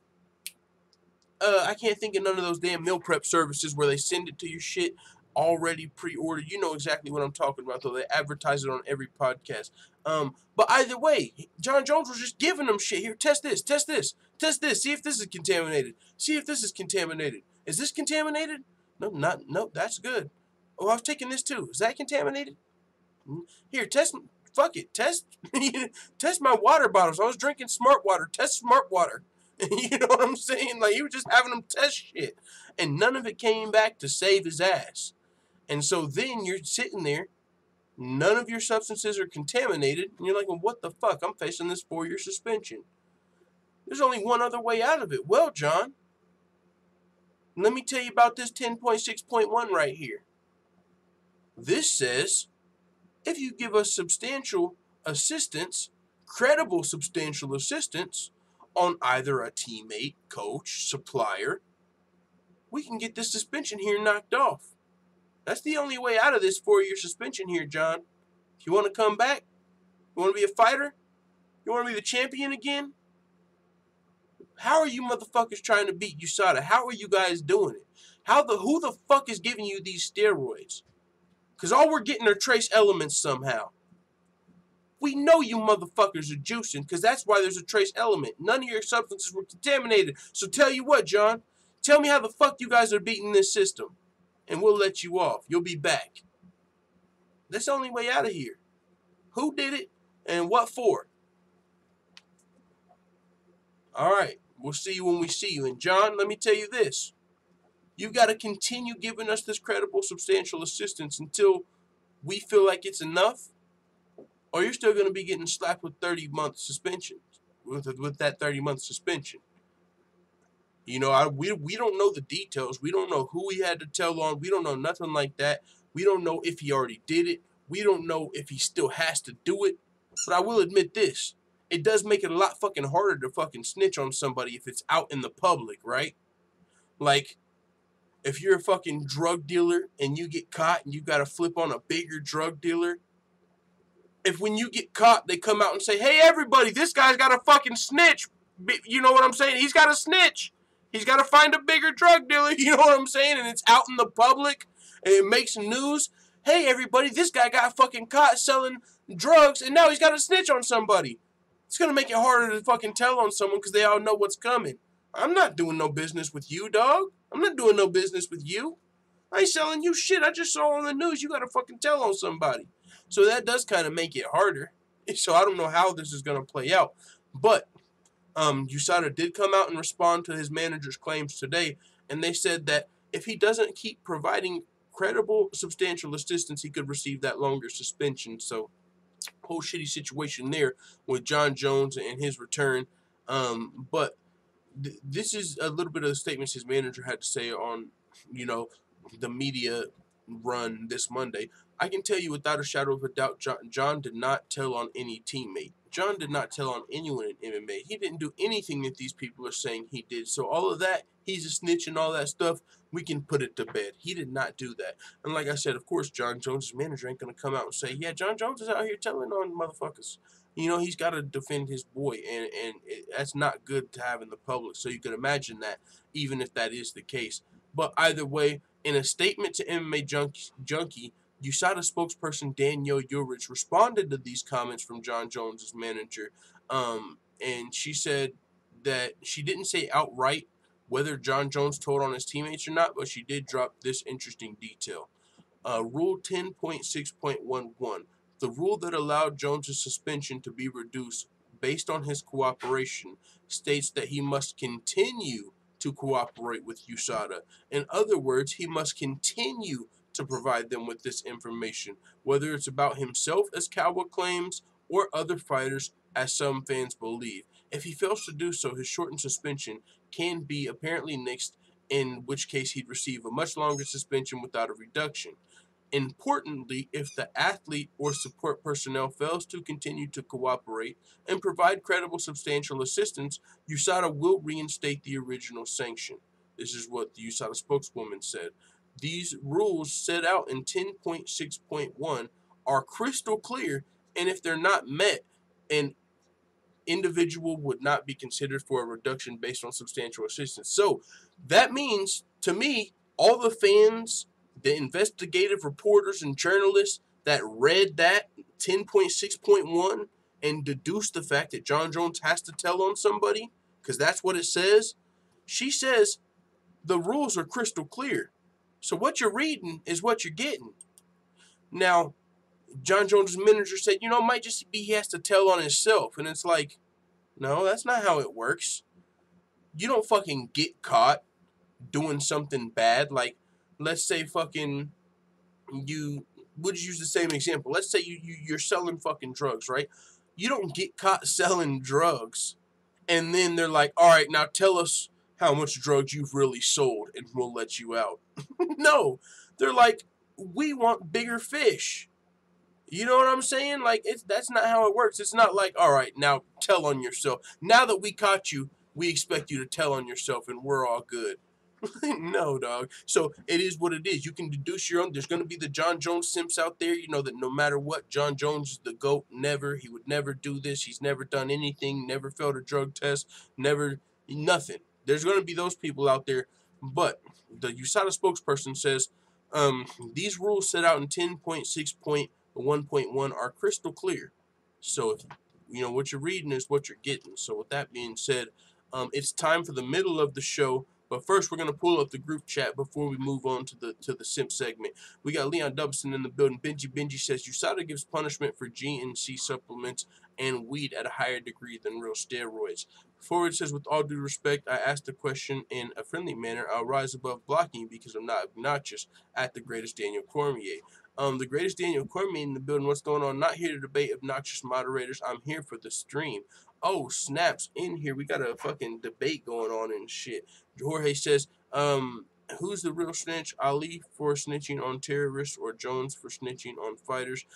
I can't think of none of those damn meal prep services where they send it to your shit already pre-ordered. You know exactly what I'm talking about, though. They advertise it on every podcast. But either way, Jon Jones was just giving them shit. Here, test this, test this, test this. See if this is contaminated. See if this is contaminated. Is this contaminated? No, that's good. Oh, I was taking this too. Is that contaminated? Here, test, fuck it, test my water bottles. I was drinking smart water. Test smart water. You know what I'm saying? Like, he was just having them test shit. And none of it came back to save his ass. And so then you're sitting there, none of your substances are contaminated, and you're like, well, what the fuck? I'm facing this 4-year suspension. There's only one other way out of it. Well, John, let me tell you about this 10.6.1 right here. This says, if you give us substantial assistance, credible substantial assistance, on either a teammate, coach, supplier, we can get this suspension here knocked off. That's the only way out of this 4-year suspension here, John. If you want to come back, you want to be a fighter, you want to be the champion again, how are you motherfuckers trying to beat USADA? How are you guys doing it? Who the fuck is giving you these steroids? Because all we're getting are trace elements somehow. We know you motherfuckers are juicing, because that's why there's a trace element. None of your substances were contaminated. So tell you what, John. Tell me how the fuck you guys are beating this system. and we'll let you off. You'll be back. That's the only way out of here. Who did it and what for? All right, we'll see you when we see you. And John, let me tell you this. You've got to continue giving us this credible, substantial assistance until we feel like it's enough, or you're still going to be getting slapped with 30-month suspensions, with that 30-month suspension. You know, we don't know the details. We don't know who he had to tell on. We don't know nothing like that. We don't know if he already did it. We don't know if he still has to do it. But I will admit this. It does make it a lot fucking harder to fucking snitch on somebody if it's out in the public, right? Like, if you're a fucking drug dealer and you get caught and you got to flip on a bigger drug dealer, if when you get caught, they come out and say, hey, everybody, this guy's got a fucking snitch. You know what I'm saying? He's got a snitch. He's got to find a bigger drug dealer. You know what I'm saying? And it's out in the public and it makes news. Hey, everybody, this guy got fucking caught selling drugs and now he's got to snitch on somebody. It's going to make it harder to fucking tell on someone because they all know what's coming. I'm not doing no business with you, dog. I'm not doing no business with you. I ain't selling you shit. I just saw on the news you got to fucking tell on somebody. So that does kind of make it harder. So I don't know how this is going to play out. But USADA did come out and respond to his manager's claims today. And they said that if he doesn't keep providing credible, substantial assistance, he could receive that longer suspension. So whole shitty situation there with Jon Jones and his return. But this is a little bit of the statements his manager had to say on, you know, the media run this Monday. I can tell you without a shadow of a doubt, Jon did not tell on any teammate. Jon did not tell on anyone in MMA. He didn't do anything that these people are saying he did. So all of that, he's a snitch and all that stuff, we can put it to bed. He did not do that. And like I said, of course, Jon Jones' manager ain't going to come out and say, yeah, Jon Jones is out here telling on motherfuckers. You know, he's got to defend his boy, and that's not good to have in the public. So you can imagine that, even if that is the case. But either way, in a statement to MMA Junkie, USADA spokesperson Danielle Ulrich responded to these comments from Jon Jones' manager, and she said that she didn't say outright whether Jon Jones told on his teammates or not, but she did drop this interesting detail. Rule 10.6.11, the rule that allowed Jones' suspension to be reduced based on his cooperation, states that he must continue to cooperate with USADA. In other words, he must continue to provide them with this information, whether it's about himself, as Cowboy claims, or other fighters, as some fans believe. If he fails to do so, his shortened suspension can be apparently nixed, in which case he'd receive a much longer suspension without a reduction. Importantly, if the athlete or support personnel fails to continue to cooperate and provide credible, substantial assistance, USADA will reinstate the original sanction. This is what the USADA spokeswoman said. These rules set out in 10.6.1 are crystal clear, and if they're not met, an individual would not be considered for a reduction based on substantial assistance. So that means, to me, all the fans, the investigative reporters and journalists that read that 10.6.1 and deduced the fact that Jon Jones has to tell on somebody, because that's what it says, she says the rules are crystal clear. So what you're reading is what you're getting. Now, Jon Jones' manager said, you know, it might just be he has to tell on himself. And it's like, no, that's not how it works. You don't fucking get caught doing something bad. Like, let's say fucking you, we'll just use the same example. Let's say you're selling fucking drugs, right? You don't get caught selling drugs. And then they're like, all right, now tell us how much drugs you've really sold and we'll let you out. No, they're like, we want bigger fish. You know what I'm saying? Like, that's not how it works. It's not like, all right, now tell on yourself. Now that we caught you, we expect you to tell on yourself and we're all good. No, dog. So it is what it is. You can deduce your own. There's going to be the Jon Jones simps out there, you know, that no matter what, Jon Jones is the GOAT. Never. He would never do this. He's never done anything. Never failed a drug test. Never. Nothing. There's going to be those people out there. But the USADA spokesperson says these rules set out in 10.6.1.1 are crystal clear. So, if, you know, what you're reading is what you're getting. So with that being said, it's time for the middle of the show. But first, we're gonna pull up the group chat before we move on to the simp segment. We got Leon Dubson in the building. Benji says USADA gives punishment for GNC supplements and weed at a higher degree than real steroids. Forward says, with all due respect, I asked the question in a friendly manner. I'll rise above blocking because I'm not obnoxious at the greatest Daniel Cormier. The greatest Daniel Cormier in the building. What's going on? Not here to debate obnoxious moderators. I'm here for the stream. Oh, snaps in here. We got a fucking debate going on and shit. Jorge says, who's the real snitch? Ali for snitching on terrorists or Jones for snitching on fighters?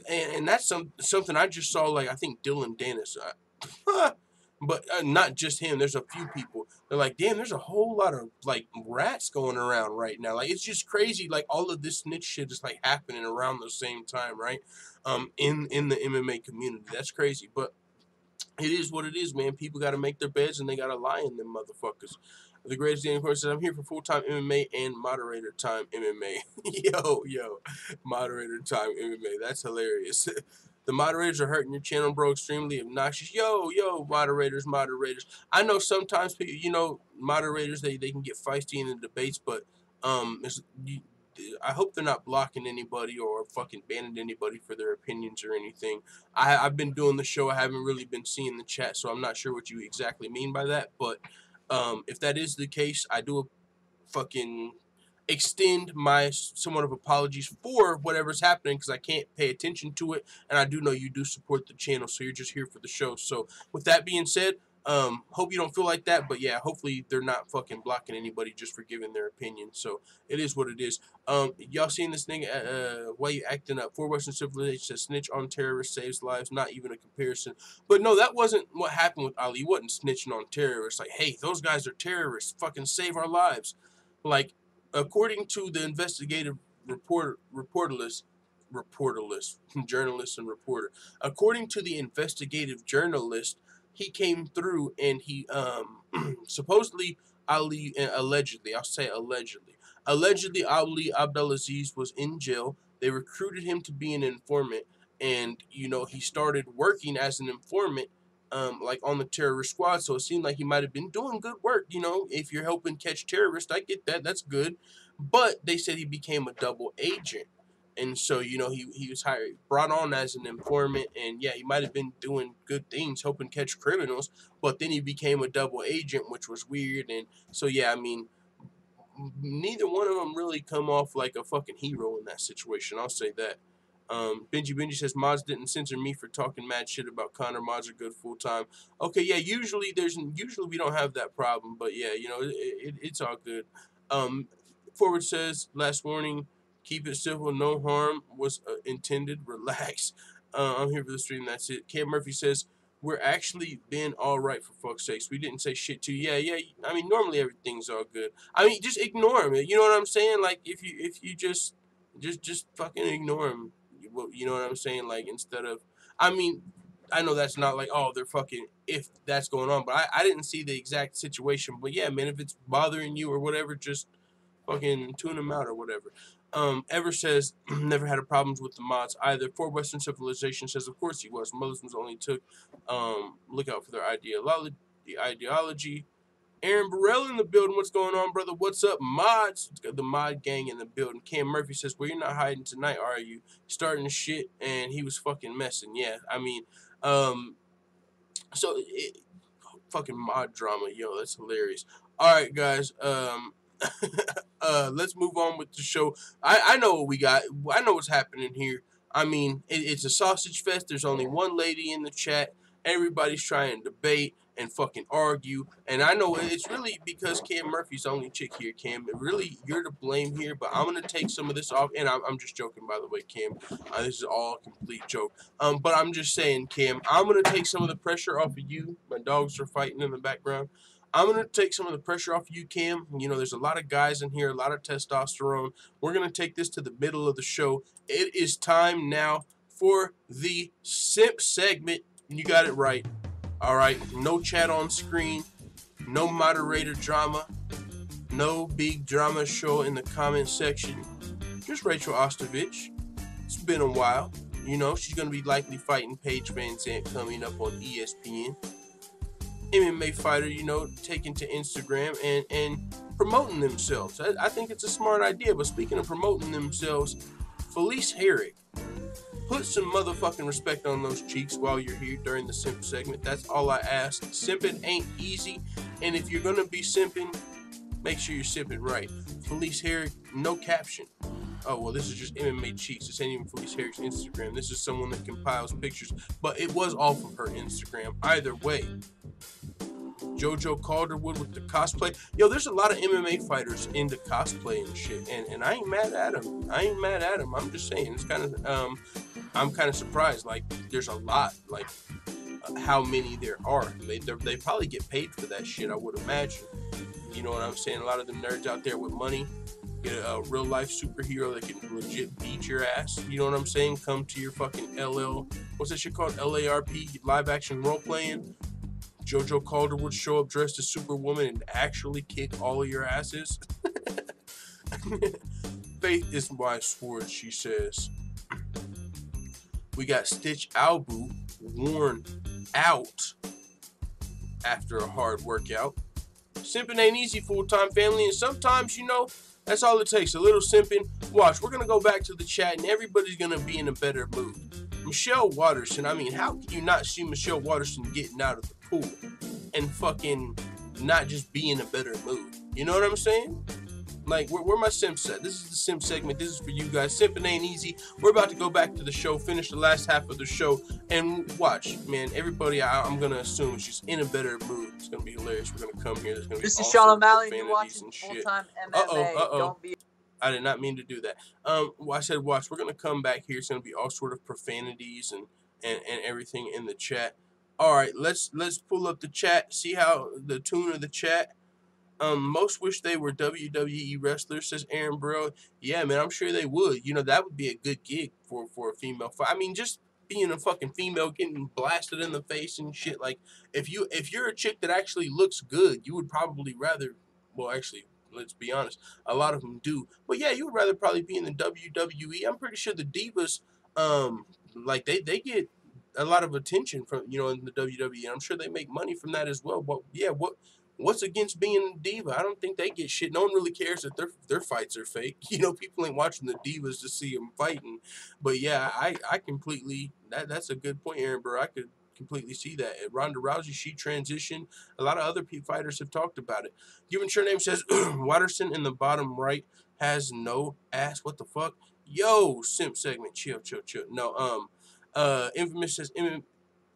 And that's something I just saw, like, I think Dylan Dennis. But not just him. There's a few people. They're like, damn, there's a whole lot of, like, rats going around right now. Like, it's just crazy. Like, all of this snitch shit is, like, happening around the same time, right? In the MMA community. That's crazy. But it is what it is, man. People got to make their beds, and they got to lie in them motherfuckers. The greatest Daniel Cormier says, I'm here for full-time MMA and moderator time MMA. yo, moderator time MMA. That's hilarious. The moderators are hurting your channel, bro. Extremely obnoxious. Yo, moderators. I know sometimes people, you know, moderators, they can get feisty in the debates, but I hope they're not blocking anybody or fucking banning anybody for their opinions or anything. I've been doing the show. I haven't really been seeing the chat, so I'm not sure what you exactly mean by that. But if that is the case, I do fucking extend my somewhat of apologies for whatever's happening because I can't pay attention to it, and I do know you do support the channel, so you're just here for the show. So with that being said, hope you don't feel like that, but yeah, hopefully they're not fucking blocking anybody just for giving their opinion. So it is what it is. Y'all seen this nigga, why you acting up? For Western civilization says snitch on terrorists saves lives, not even a comparison. But no, that wasn't what happened with Ali. He wasn't snitching on terrorists. Like, hey, those guys are terrorists. Fucking save our lives. Like, according to the investigative journalist and reporter, according to the investigative journalist, he came through and he supposedly Ali, allegedly, I'll say allegedly Ali Abdelaziz was in jail. They recruited him to be an informant, and you know, he started working as an informant like on the terrorist squad, so it seemed like he might have been doing good work. You know, if you're helping catch terrorists, I get that, that's good. But they said he became a double agent, and so, you know, he was brought on as an informant, and yeah, he might have been doing good things, helping catch criminals, but then he became a double agent, which was weird. And so yeah, I mean, neither one of them really come off like a fucking hero in that situation, I'll say that. Benji says, mods didn't censor me for talking mad shit about Conor. Mods are good full time. Okay, yeah, usually we don't have that problem, but yeah, you know, it's all good. Forward says, last warning, keep it civil, no harm was intended, relax. I'm here for the stream, that's it. Cam Murphy says, we're actually been all right, for fuck's sakes. We didn't say shit to you. Yeah, I mean, normally everything's all good. I mean, just ignore him. You know what I'm saying? Like, if you just fucking ignore him. You know what I'm saying? Like, instead of, I mean, I know that's not like, oh, they're fucking, if that's going on, but I didn't see the exact situation. But yeah, man, if it's bothering you or whatever, just fucking tune them out or whatever. Ever says, never had a problems with the mods either. For Western civilization says, of course he was. Muslims only took, look out for their ideology. Aaron Burrell in the building. What's going on, brother? What's up, mods? It's got the mod gang in the building. Cam Murphy says, well, you're not hiding tonight, are you? Starting shit, and he was fucking messing. Yeah, I mean, fucking mod drama. Yo, that's hilarious. All right, guys. Let's move on with the show. I know what we got. I know what's happening here. I mean, it's a sausage fest. There's only one lady in the chat. Everybody's trying to debate and fucking argue. And I know it's really because Cam Murphy's the only chick here, Cam. Really, you're to blame here, but I'm going to take some of this off. And I'm just joking, by the way, Cam. This is all a complete joke. But I'm just saying, Cam, I'm going to take some of the pressure off of you. My dogs are fighting in the background. I'm going to take some of the pressure off of you, Cam. You know, there's a lot of guys in here, a lot of testosterone. We're going to take this to the middle of the show. It is time now for the simp segment. You got it right. All right, no chat on screen, no moderator drama, no big drama show in the comment section. Just Rachel Ostovich. It's been a while. You know, she's going to be likely fighting Paige Van Zandt coming up on ESPN. MMA fighter, you know, taking to Instagram and promoting themselves. I think it's a smart idea. But speaking of promoting themselves, Felice Herrick, put some motherfucking respect on those cheeks while you're here during the simp segment. That's all I ask. Simping ain't easy, and if you're gonna be simping, make sure you're simping right. Felice Herrick, no caption. Oh, well, this is just MMA cheeks. This ain't even Felice Herrick's Instagram. This is someone that compiles pictures, but it was off of her Instagram. Either way, JoJo Calderwood with the cosplay. Yo, there's a lot of MMA fighters into cosplay and shit, and I ain't mad at them. I'm just saying, it's kind of, I'm kind of surprised. Like, there's a lot, like, how many there are. They probably get paid for that shit, I would imagine. You know what I'm saying? A lot of them nerds out there with money get a real life superhero that can legit beat your ass. You know what I'm saying? Come to your fucking what's that shit called? LARP, live action role playing. JoJo Calderwood show up dressed as Superwoman and actually kick all of your asses. Faith is my sword, she says. We got Stitch Albu worn out after a hard workout. Simping ain't easy, full-time family, and sometimes, you know, that's all it takes, a little simping. Watch, we're going to go back to the chat, and everybody's going to be in a better mood. Michelle Waterson, I mean, how can you not see Michelle Waterson getting out of the pool and fucking not just be in a better mood? You know what I'm saying? Like, where my simps at? This is the simp segment. This is for you guys. Simping ain't easy. We're about to go back to the show, finish the last half of the show, and watch, man. Everybody, I'm gonna assume is just in a better mood. It's gonna be hilarious. We're gonna come here. There's gonna be this is Sean O'Malley, and you're watching and full-time MMA. Don't be. I did not mean to do that. I said watch. We're gonna come back here. It's gonna be all sort of profanities and everything in the chat. All right, let's pull up the chat. See how the tune of the chat. Most wish they were WWE wrestlers, says Aaron Burrow. Yeah, man, I'm sure they would. You know, that would be a good gig for a female fight. I mean, just being a fucking female getting blasted in the face and shit. Like, if you're a chick that actually looks good, you would probably rather, well, actually, let's be honest, a lot of them do. But yeah, you would rather probably be in the WWE. I'm pretty sure the divas, like they get a lot of attention from, you know, in the WWE. And I'm sure they make money from that as well. But yeah, what's against being a diva? I don't think they get shit. No one really cares that their fights are fake. You know, people ain't watching the divas to see them fighting. But yeah, I completely, that's a good point, Aaron Burr. I could completely see that. Ronda Rousey, she transitioned. A lot of other fighters have talked about it. Given Sure Name says, Watterson in the bottom right has no ass. What the fuck? Yo, simp segment. Chill. No, Infamous says,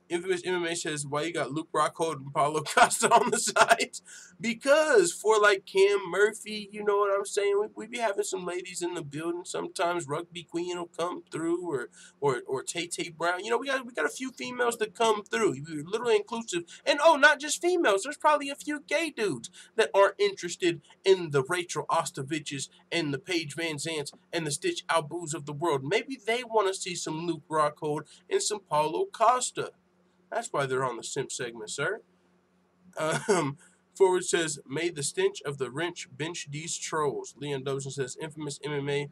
Infamous MMA says, why you got Luke Rockhold and Paulo Costa on the sides? Because for like Cam Murphy, you know what I'm saying? We be having some ladies in the building. Sometimes Rugby Queen will come through, or Tay Brown. You know, we got a few females that come through. We're literally inclusive. And oh, not just females. There's probably a few gay dudes that aren't interested in the Rachel Ostoviches and the Paige Van Zants and the Stitch Albus of the world. Maybe they want to see some Luke Rockhold and some Paulo Costa. That's why they're on the simp segment, sir. Forward says, may the stench of the wrench bench these trolls. Leon Dozen says, Infamous MMA,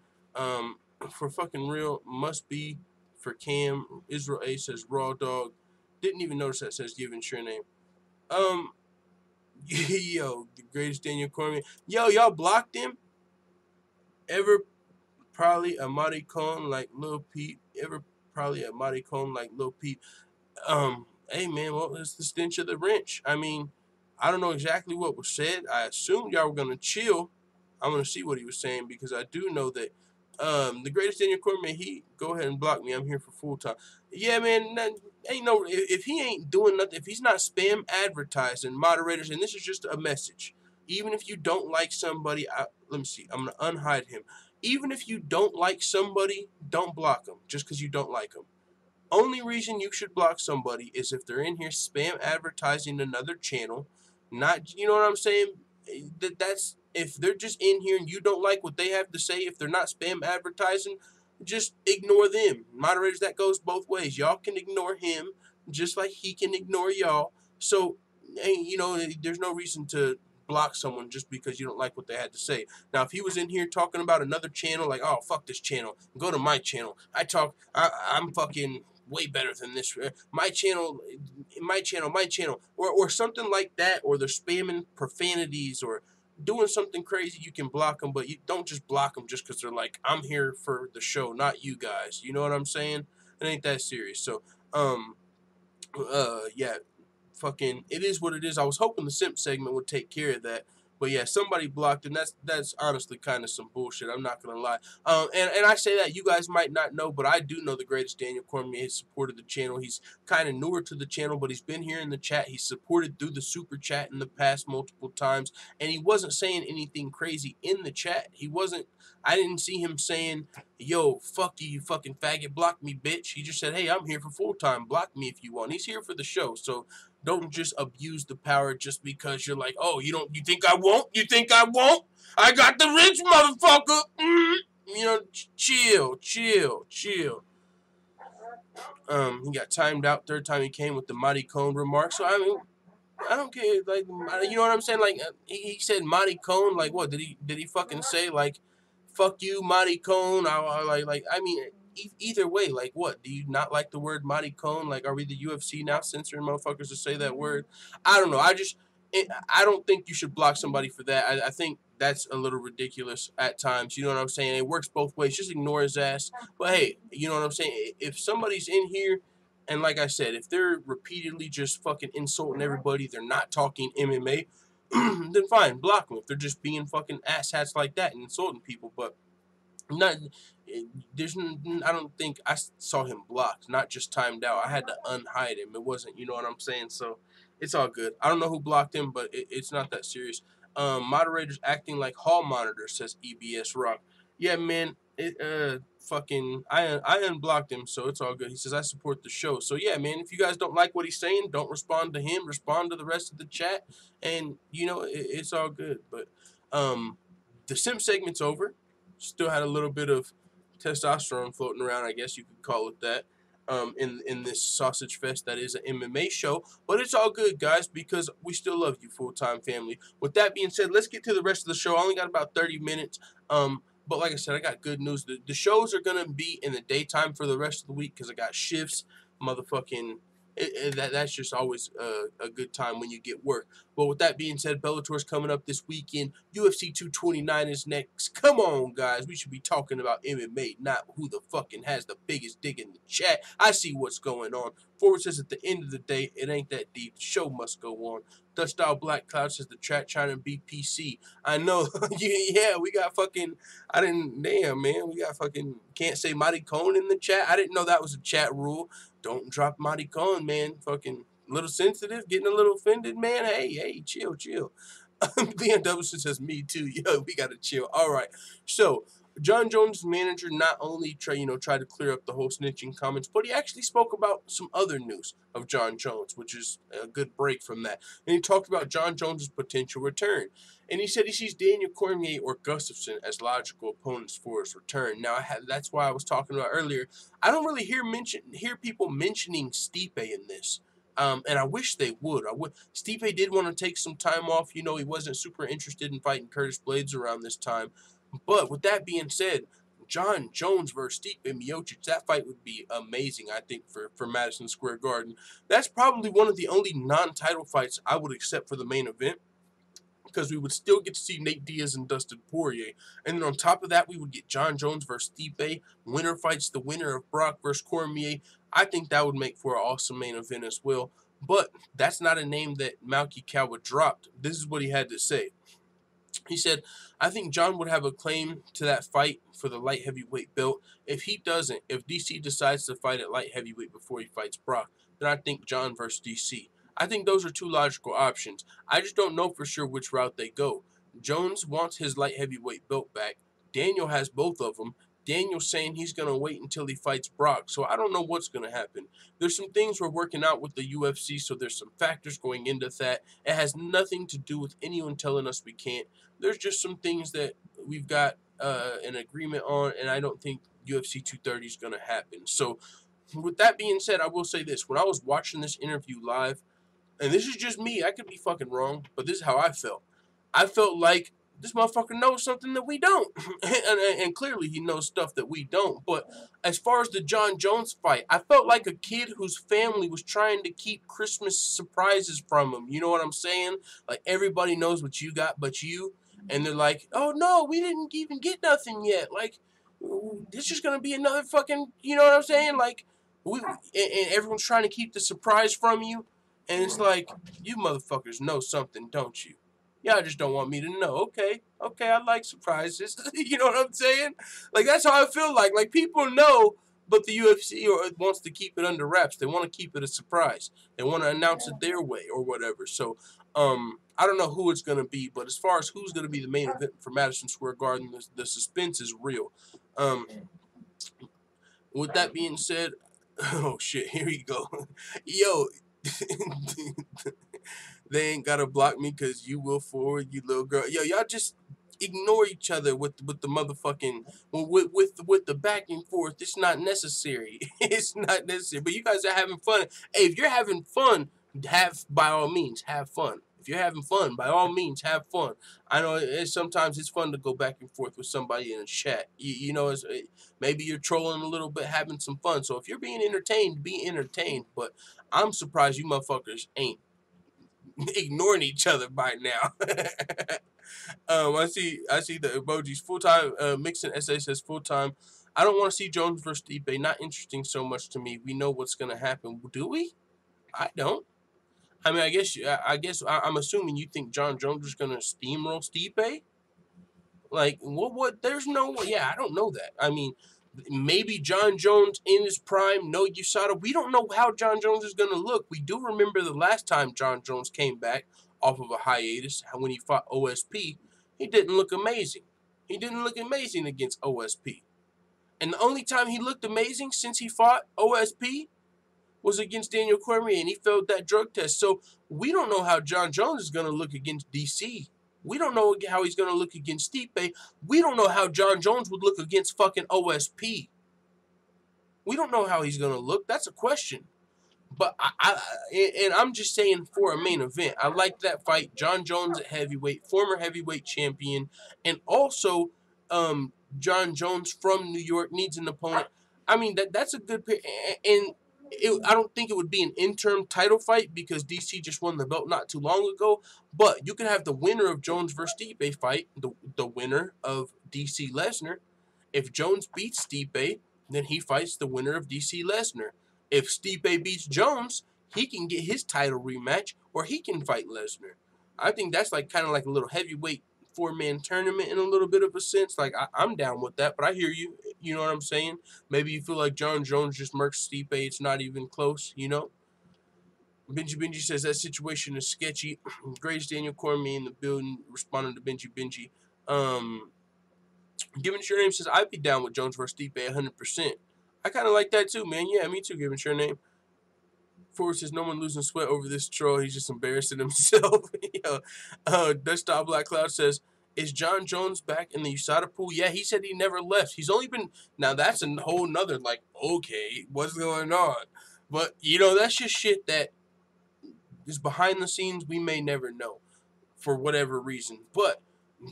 for fucking real, must be for Cam. Israel A says, Raw Dog. Didn't even notice that says, given Sure Name. Yo, the greatest Daniel Cormier. Yo, y'all blocked him? Ever probably a maricon like Lil Peep? Hey man, well, it's the stench of the wrench. I mean, I don't know exactly what was said. I assumed y'all were gonna chill. I'm gonna see what he was saying because I do know that the greatest Daniel Cormier, he go ahead and block me. I'm here for full time. Yeah, man, ain't no if he ain't doing nothing, if he's not spam advertising moderators, and this is just a message. Even if you don't like somebody, let me see. I'm gonna unhide him. Even if you don't like somebody, don't block them just because you don't like them. Only reason you should block somebody is if they're in here spam advertising another channel. Not, you know what I'm saying? That's if they're just in here and you don't like what they have to say, if they're not spam advertising, just ignore them. Moderators, that goes both ways. Y'all can ignore him just like he can ignore y'all. So, you know, there's no reason to block someone just because you don't like what they had to say. Now, if he was in here talking about another channel, like, oh, fuck this channel, go to my channel. I'm fucking way better than this. My channel, or something like that, or they're spamming profanities or doing something crazy, you can block them, but you don't just block them just because they're like, I'm here for the show, not you guys. You know what I'm saying? It ain't that serious. So, yeah, fucking, it is what it is. I was hoping the simp segment would take care of that. But yeah, somebody blocked him. That's honestly kind of some bullshit. I'm not gonna lie. And I say that you guys might not know, but I do know the greatest Daniel Cormier has supported the channel. He's kind of newer to the channel, but he's been here in the chat. He's supported through the super chat in the past multiple times, and he wasn't saying anything crazy in the chat. He wasn't. I didn't see him saying, "Yo, fuck you, you fucking faggot, block me, bitch." He just said, "Hey, I'm here for full time. Block me if you want." He's here for the show, so don't just abuse the power just because you're like, oh, you think I won't? You think I won't? I got the rich, motherfucker. You know, chill. He got timed out third time he came with the Mighty Cone remark. So I mean, I don't care. Like, you know what I'm saying? Like, he said Mighty Cone. Like, what did he fucking say? Like, fuck you, Mighty Cone. I mean, either way, like, what? Do you not like the word Mighty Cone? Like, are we the UFC now censoring motherfuckers to say that word? I don't know. I don't think you should block somebody for that. I think that's a little ridiculous at times. You know what I'm saying? It works both ways. Just ignore his ass. But hey, you know what I'm saying? If somebody's in here, and like I said, if they're repeatedly just fucking insulting everybody, they're not talking MMA, then fine, block them. If they're just being fucking asshats like that and insulting people, but not, I don't think I saw him blocked, not just timed out. I had to unhide him. It wasn't, you know what I'm saying? So it's all good. I don't know who blocked him, but it's not that serious. Moderators acting like hall monitors, says EBS Rock. Yeah, man, I unblocked him, so it's all good. He says, I support the show. So yeah, man, if you guys don't like what he's saying, don't respond to him, respond to the rest of the chat, and you know, it's all good. But the simp segment's over. Still had a little bit of testosterone floating around, I guess you could call it that, in this sausage fest that is an MMA show. But it's all good, guys, because we still love you, full-time family. With that being said, let's get to the rest of the show. I only got about 30 minutes. But like I said, I got good news. The shows are going to be in the daytime for the rest of the week because I got shifts. Motherfucking, that's just always a good time when you get work. But with that being said, Bellator's coming up this weekend. UFC 229 is next. Come on, guys. We should be talking about MMA, not who the fucking has the biggest dick in the chat. I see what's going on. Forward says at the end of the day, it ain't that deep. The show must go on. Dutch Style Black Cloud says the chat trying to beat PC. I know. Yeah, we got fucking, damn, man. We got fucking, can't say Mighty Cone in the chat. I didn't know that was a chat rule. Don't drop Mighty Cone, man. Fucking a little sensitive, getting a little offended, man. Hey, chill. Leon W says, me too. Yo, we gotta chill. All right. So, Jon Jones' manager not only tried to clear up the whole snitching comments, but he actually spoke about some other news of Jon Jones, which is a good break from that. And he talked about Jon Jones' potential return. And he said he sees Daniel Cormier or Gustafsson as logical opponents for his return. Now, that's why I was talking about earlier. I don't really hear people mentioning Stipe in this. And I wish they would. Stipe did want to take some time off. You know, he wasn't super interested in fighting Curtis Blades around this time. But with that being said, Jon Jones versus Stipe Miocic, that fight would be amazing, I think, for Madison Square Garden. That's probably one of the only non-title fights I would accept for the main event, because we would still get to see Nate Diaz and Dustin Poirier. And then on top of that, we would get Jon Jones versus Stipe. Winner fights the winner of Brock versus Cormier. I think that would make for an awesome main event as well. But that's not a name that Malki Kawa dropped. This is what he had to say. He said, I think Jon would have a claim to that fight for the light heavyweight belt. If he doesn't, if DC decides to fight at light heavyweight before he fights Brock, then I think Jon versus DC. I think those are two logical options. I just don't know for sure which route they go. Jones wants his light heavyweight belt back. Daniel has both of them. Daniel's saying he's going to wait until he fights Brock, so I don't know what's going to happen. There's some things we're working out with the UFC, so there's some factors going into that. It has nothing to do with anyone telling us we can't. There's just some things that we've got an agreement on, and I don't think UFC 230 is going to happen. So with that being said, I will say this. When I was watching this interview live, and this is just me, I could be fucking wrong, but this is how I felt. I felt like this motherfucker knows something that we don't. and clearly he knows stuff that we don't. But as far as the Jon Jones fight, I felt like a kid whose family was trying to keep Christmas surprises from him. You know what I'm saying? Like, everybody knows what you got but you. And they're like, oh, no, we didn't even get nothing yet. Like, this is just going to be another fucking, you know what I'm saying? Like, and everyone's trying to keep the surprise from you. And it's like, you motherfuckers know something, don't you? Y'all just don't want me to know. Okay, I like surprises. You know what I'm saying? Like, that's how I feel like. Like, people know, but the UFC wants to keep it under wraps. They want to keep it a surprise. They want to announce it their way or whatever. So, I don't know who it's going to be, but as far as who's going to be the main event for Madison Square Garden, the suspense is real. With that being said, oh, shit, here you go. Yo, they ain't gotta block me because you will forward, you little girl. Yo, y'all just ignore each other with the motherfucking with the back and forth. It's not necessary. It's not necessary. But you guys are having fun. Hey, if you're having fun, by all means have fun. If you're having fun, by all means have fun. I know sometimes it's fun to go back and forth with somebody in a chat. You know, maybe you're trolling a little bit, having some fun. So if you're being entertained, be entertained. But I'm surprised you motherfuckers ain't ignoring each other by now. I see the emojis. Full-time, Mixon SA says full-time. I don't want to see Jones versus Stipe. Not interesting so much to me. We know what's going to happen. Do we? I don't. I mean, I guess I'm assuming you think Jon Jones is going to steamroll Stipe? Like, what? There's no way. Yeah, I don't know that. I mean, maybe Jon Jones in his prime, no USADA. We don't know how Jon Jones is going to look. We do remember the last time Jon Jones came back off of a hiatus when he fought OSP. He didn't look amazing. He didn't look amazing against OSP. And the only time he looked amazing since he fought OSP was against Daniel Cormier, and he failed that drug test. So we don't know how Jon Jones is going to look against DC. We don't know how he's going to look against Stipe. We don't know how Jon Jones would look against fucking OSP. We don't know how he's going to look. That's a question. But I'm just saying for a main event, I like that fight. Jon Jones at heavyweight, former heavyweight champion, and also Jon Jones from New York needs an opponent. I mean, that's a good pick. And I don't think it would be an interim title fight because DC just won the belt not too long ago. But you could have the winner of Jones versus Stipe fight, the winner of DC Lesnar. If Jones beats Stipe, then he fights the winner of DC Lesnar. If Stipe beats Jones, he can get his title rematch or he can fight Lesnar. I think that's like kind of like a little heavyweight four-man tournament in a little bit of a sense. Like, I'm down with that, but I hear you. You know what I'm saying? Maybe you feel like Jon Jones just murks Stipe. It's not even close, you know? Benji says that situation is sketchy. Grace Daniel Cormier in the building responding to Benji. Given Your Name says, I'd be down with Jones versus Stipe 100%. I kind of like that too, man. Yeah, me too, Given Your Name. Ford says, no one losing sweat over this troll. He's just embarrassing himself. Desktop Black Cloud says, is Jon Jones back in the USADA pool? Yeah, he said he never left. He's only been... Now, that's a whole nother, like, okay, what's going on? But, you know, that's just shit that is behind the scenes we may never know for whatever reason. But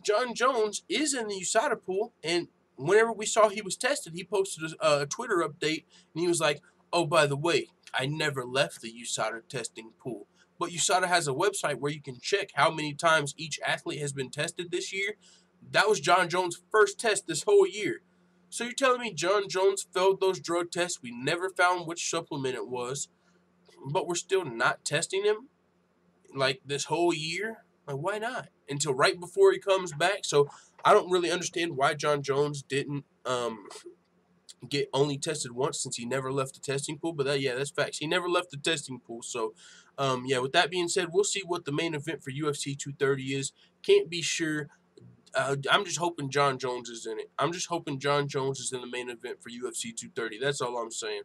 Jon Jones is in the USADA pool, and whenever we saw he was tested, he posted a Twitter update, and he was like, oh, by the way, I never left the USADA testing pool. But USADA has a website where you can check how many times each athlete has been tested this year. That was Jon Jones' first test this whole year. So you're telling me Jon Jones failed those drug tests? We never found which supplement it was, but we're still not testing him like this whole year? Like, why not? Until right before he comes back. So I don't really understand why Jon Jones didn't get only tested once, since he never left the testing pool. But that's facts. He never left the testing pool. So with that being said, we'll see what the main event for UFC 230 is. Can't be sure. I'm just hoping Jon Jones is in it. I'm just hoping Jon Jones is in the main event for UFC 230. That's all I'm saying.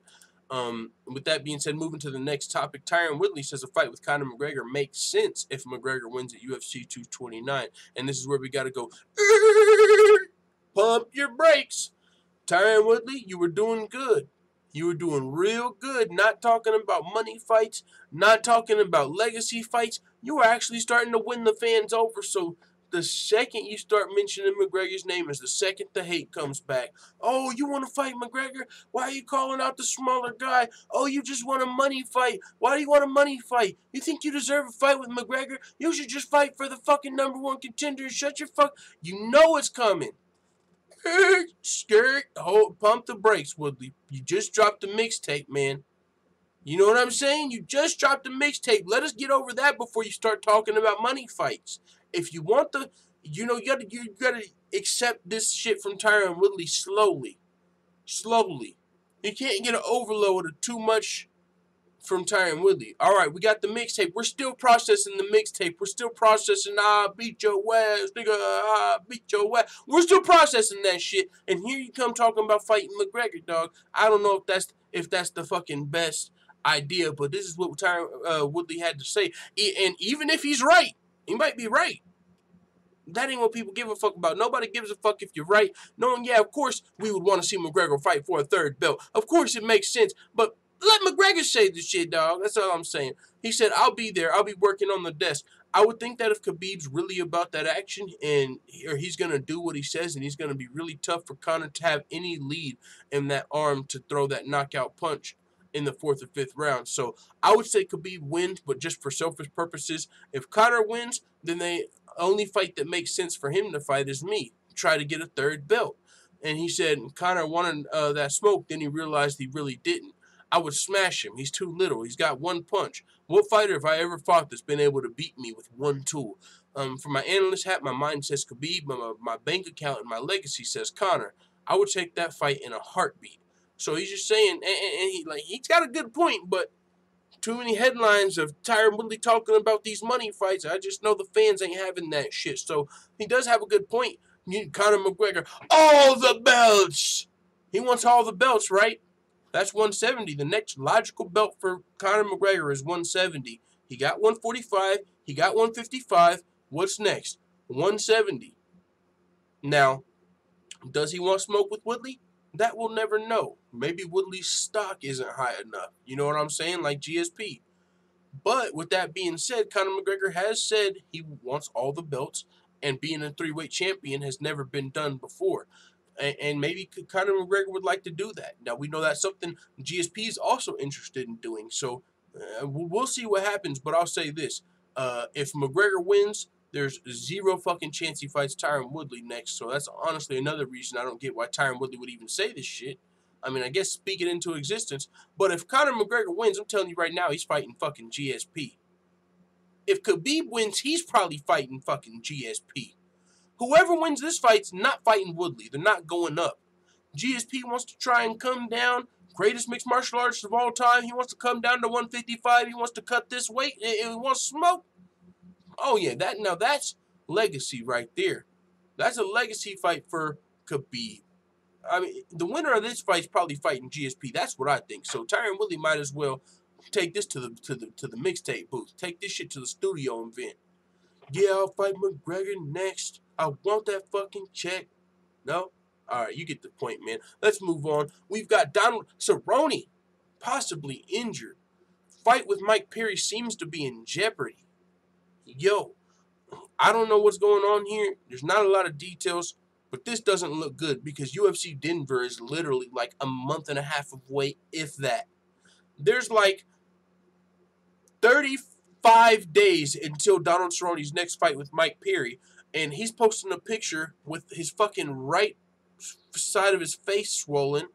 With that being said, moving to the next topic, Tyron Woodley says a fight with Conor McGregor makes sense if McGregor wins at UFC 229. And this is where we got to go, pump your brakes. Tyron Woodley, you were doing good. You were doing real good. Not talking about money fights, not talking about legacy fights. You were actually starting to win the fans over. So the second you start mentioning McGregor's name is the second the hate comes back. Oh, you want to fight McGregor? Why are you calling out the smaller guy? Oh, you just want a money fight. Why do you want a money fight? You think you deserve a fight with McGregor? You should just fight for the fucking #1 contender. Shut your fuck. You know it's coming. Skirt. Hold, pump the brakes, Woodley. You just dropped the mixtape, man. You know what I'm saying? You just dropped the mixtape. Let us get over that before you start talking about money fights. If you want the, you gotta accept this shit from Tyron Woodley slowly. Slowly. You can't get an overload of too much from Tyron Woodley. All right, we got the mixtape. We're still processing the mixtape. We're still processing, beat your ass, nigga, beat your ass. We're still processing that shit. And here you come talking about fighting McGregor, dog. I don't know if that's the fucking best idea, but this is what Tyron Woodley had to say. And even if he's right, he might be right. That ain't what people give a fuck about. Nobody gives a fuck if you're right. Knowing, yeah, of course we would want to see McGregor fight for a third belt. Of course it makes sense, but let McGregor say the shit, dog. That's all I'm saying. He said, I'll be there. I'll be working on the desk. I would think that if Khabib's really about that action and he's going to do what he says and he's going to be really tough for Conor to have any lead in that arm to throw that knockout punch in the 4th or 5th round. So I would say Khabib wins, but just for selfish purposes. If Conor wins, then the only fight that makes sense for him to fight is me. Try to get a third belt. And he said Conor wanted that smoke, then he realized he really didn't. I would smash him. He's too little. He's got one punch. What fighter have I ever fought that's been able to beat me with one tool? For my analyst hat, my mind says Khabib, my bank account and my legacy says Conor. I would take that fight in a heartbeat. So he's just saying, and he's got a good point, but too many headlines of Tyron Woodley talking about these money fights. I just know the fans ain't having that shit. So he does have a good point. Conor McGregor, all the belts. He wants all the belts, right? That's 170. The next logical belt for Conor McGregor is 170. He got 145. He got 155. What's next? 170. Now, does he want smoke with Woodley? That we'll never know. Maybe Woodley's stock isn't high enough. You know what I'm saying? Like GSP. But with that being said, Conor McGregor has said he wants all the belts, and being a 3-weight champion has never been done before. And maybe Conor McGregor would like to do that. Now, we know that's something GSP is also interested in doing. So we'll see what happens. But I'll say this. If McGregor wins, there's zero fucking chance he fights Tyron Woodley next. So that's honestly another reason I don't get why Tyron Woodley would even say this shit. I mean, I guess speak it into existence. But if Conor McGregor wins, I'm telling you right now, he's fighting fucking GSP. If Khabib wins, he's probably fighting fucking GSP. Whoever wins this fight's not fighting Woodley. They're not going up. GSP wants to try and come down. Greatest mixed martial artist of all time. He wants to come down to 155. He wants to cut this weight. And he wants smoke. Oh, yeah. Now that's legacy right there. That's a legacy fight for Khabib. I mean, the winner of this fight is probably fighting GSP. That's what I think. So Tyron Woodley might as well take this to the mixtape booth. Take this shit to the studio and vent. Yeah, I'll fight McGregor next. I want that fucking check. No? Alright, you get the point, man. Let's move on. We've got Donald Cerrone, possibly injured. Fight with Mike Perry seems to be in jeopardy. Yo, I don't know what's going on here. There's not a lot of details, but this doesn't look good because UFC Denver is literally like a month and a half away, if that. There's like 35 days until Donald Cerrone's next fight with Mike Perry, and he's posting a picture with his fucking right side of his face swollen,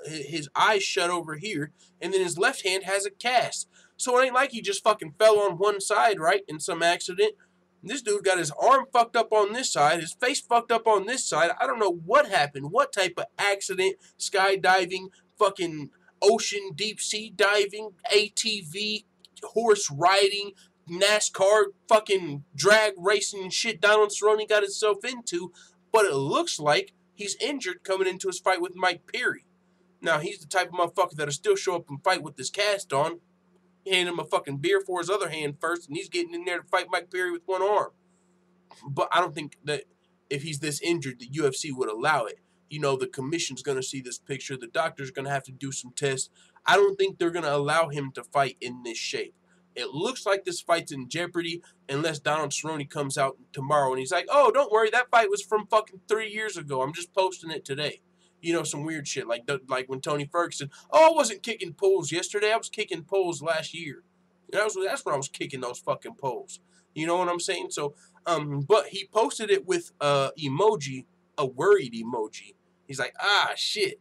his eyes shut over here, and then his left hand has a cast. So it ain't like he just fucking fell on one side, right, in some accident. This dude got his arm fucked up on this side, his face fucked up on this side. I don't know what happened, what type of accident, skydiving, fucking ocean deep sea diving, ATV, horse riding, NASCAR, fucking drag racing and shit Donald Cerrone got himself into, but it looks like he's injured coming into his fight with Mike Perry. Now, he's the type of motherfucker that'll still show up and fight with this cast on. He handed him a fucking beer for his other hand first, and he's getting in there to fight Mike Perry with one arm. But I don't think that if he's this injured, the UFC would allow it. You know, the commission's going to see this picture. The doctor's going to have to do some tests. I don't think they're going to allow him to fight in this shape. It looks like this fight's in jeopardy unless Donald Cerrone comes out tomorrow and he's like, oh, don't worry, that fight was from fucking 3 years ago. I'm just posting it today. You know, some weird shit like when Tony Ferguson, oh, I wasn't kicking poles yesterday. I was kicking poles last year. That's when I was kicking those fucking poles. You know what I'm saying? So, but he posted it with emoji, a worried emoji. He's like, ah, shit.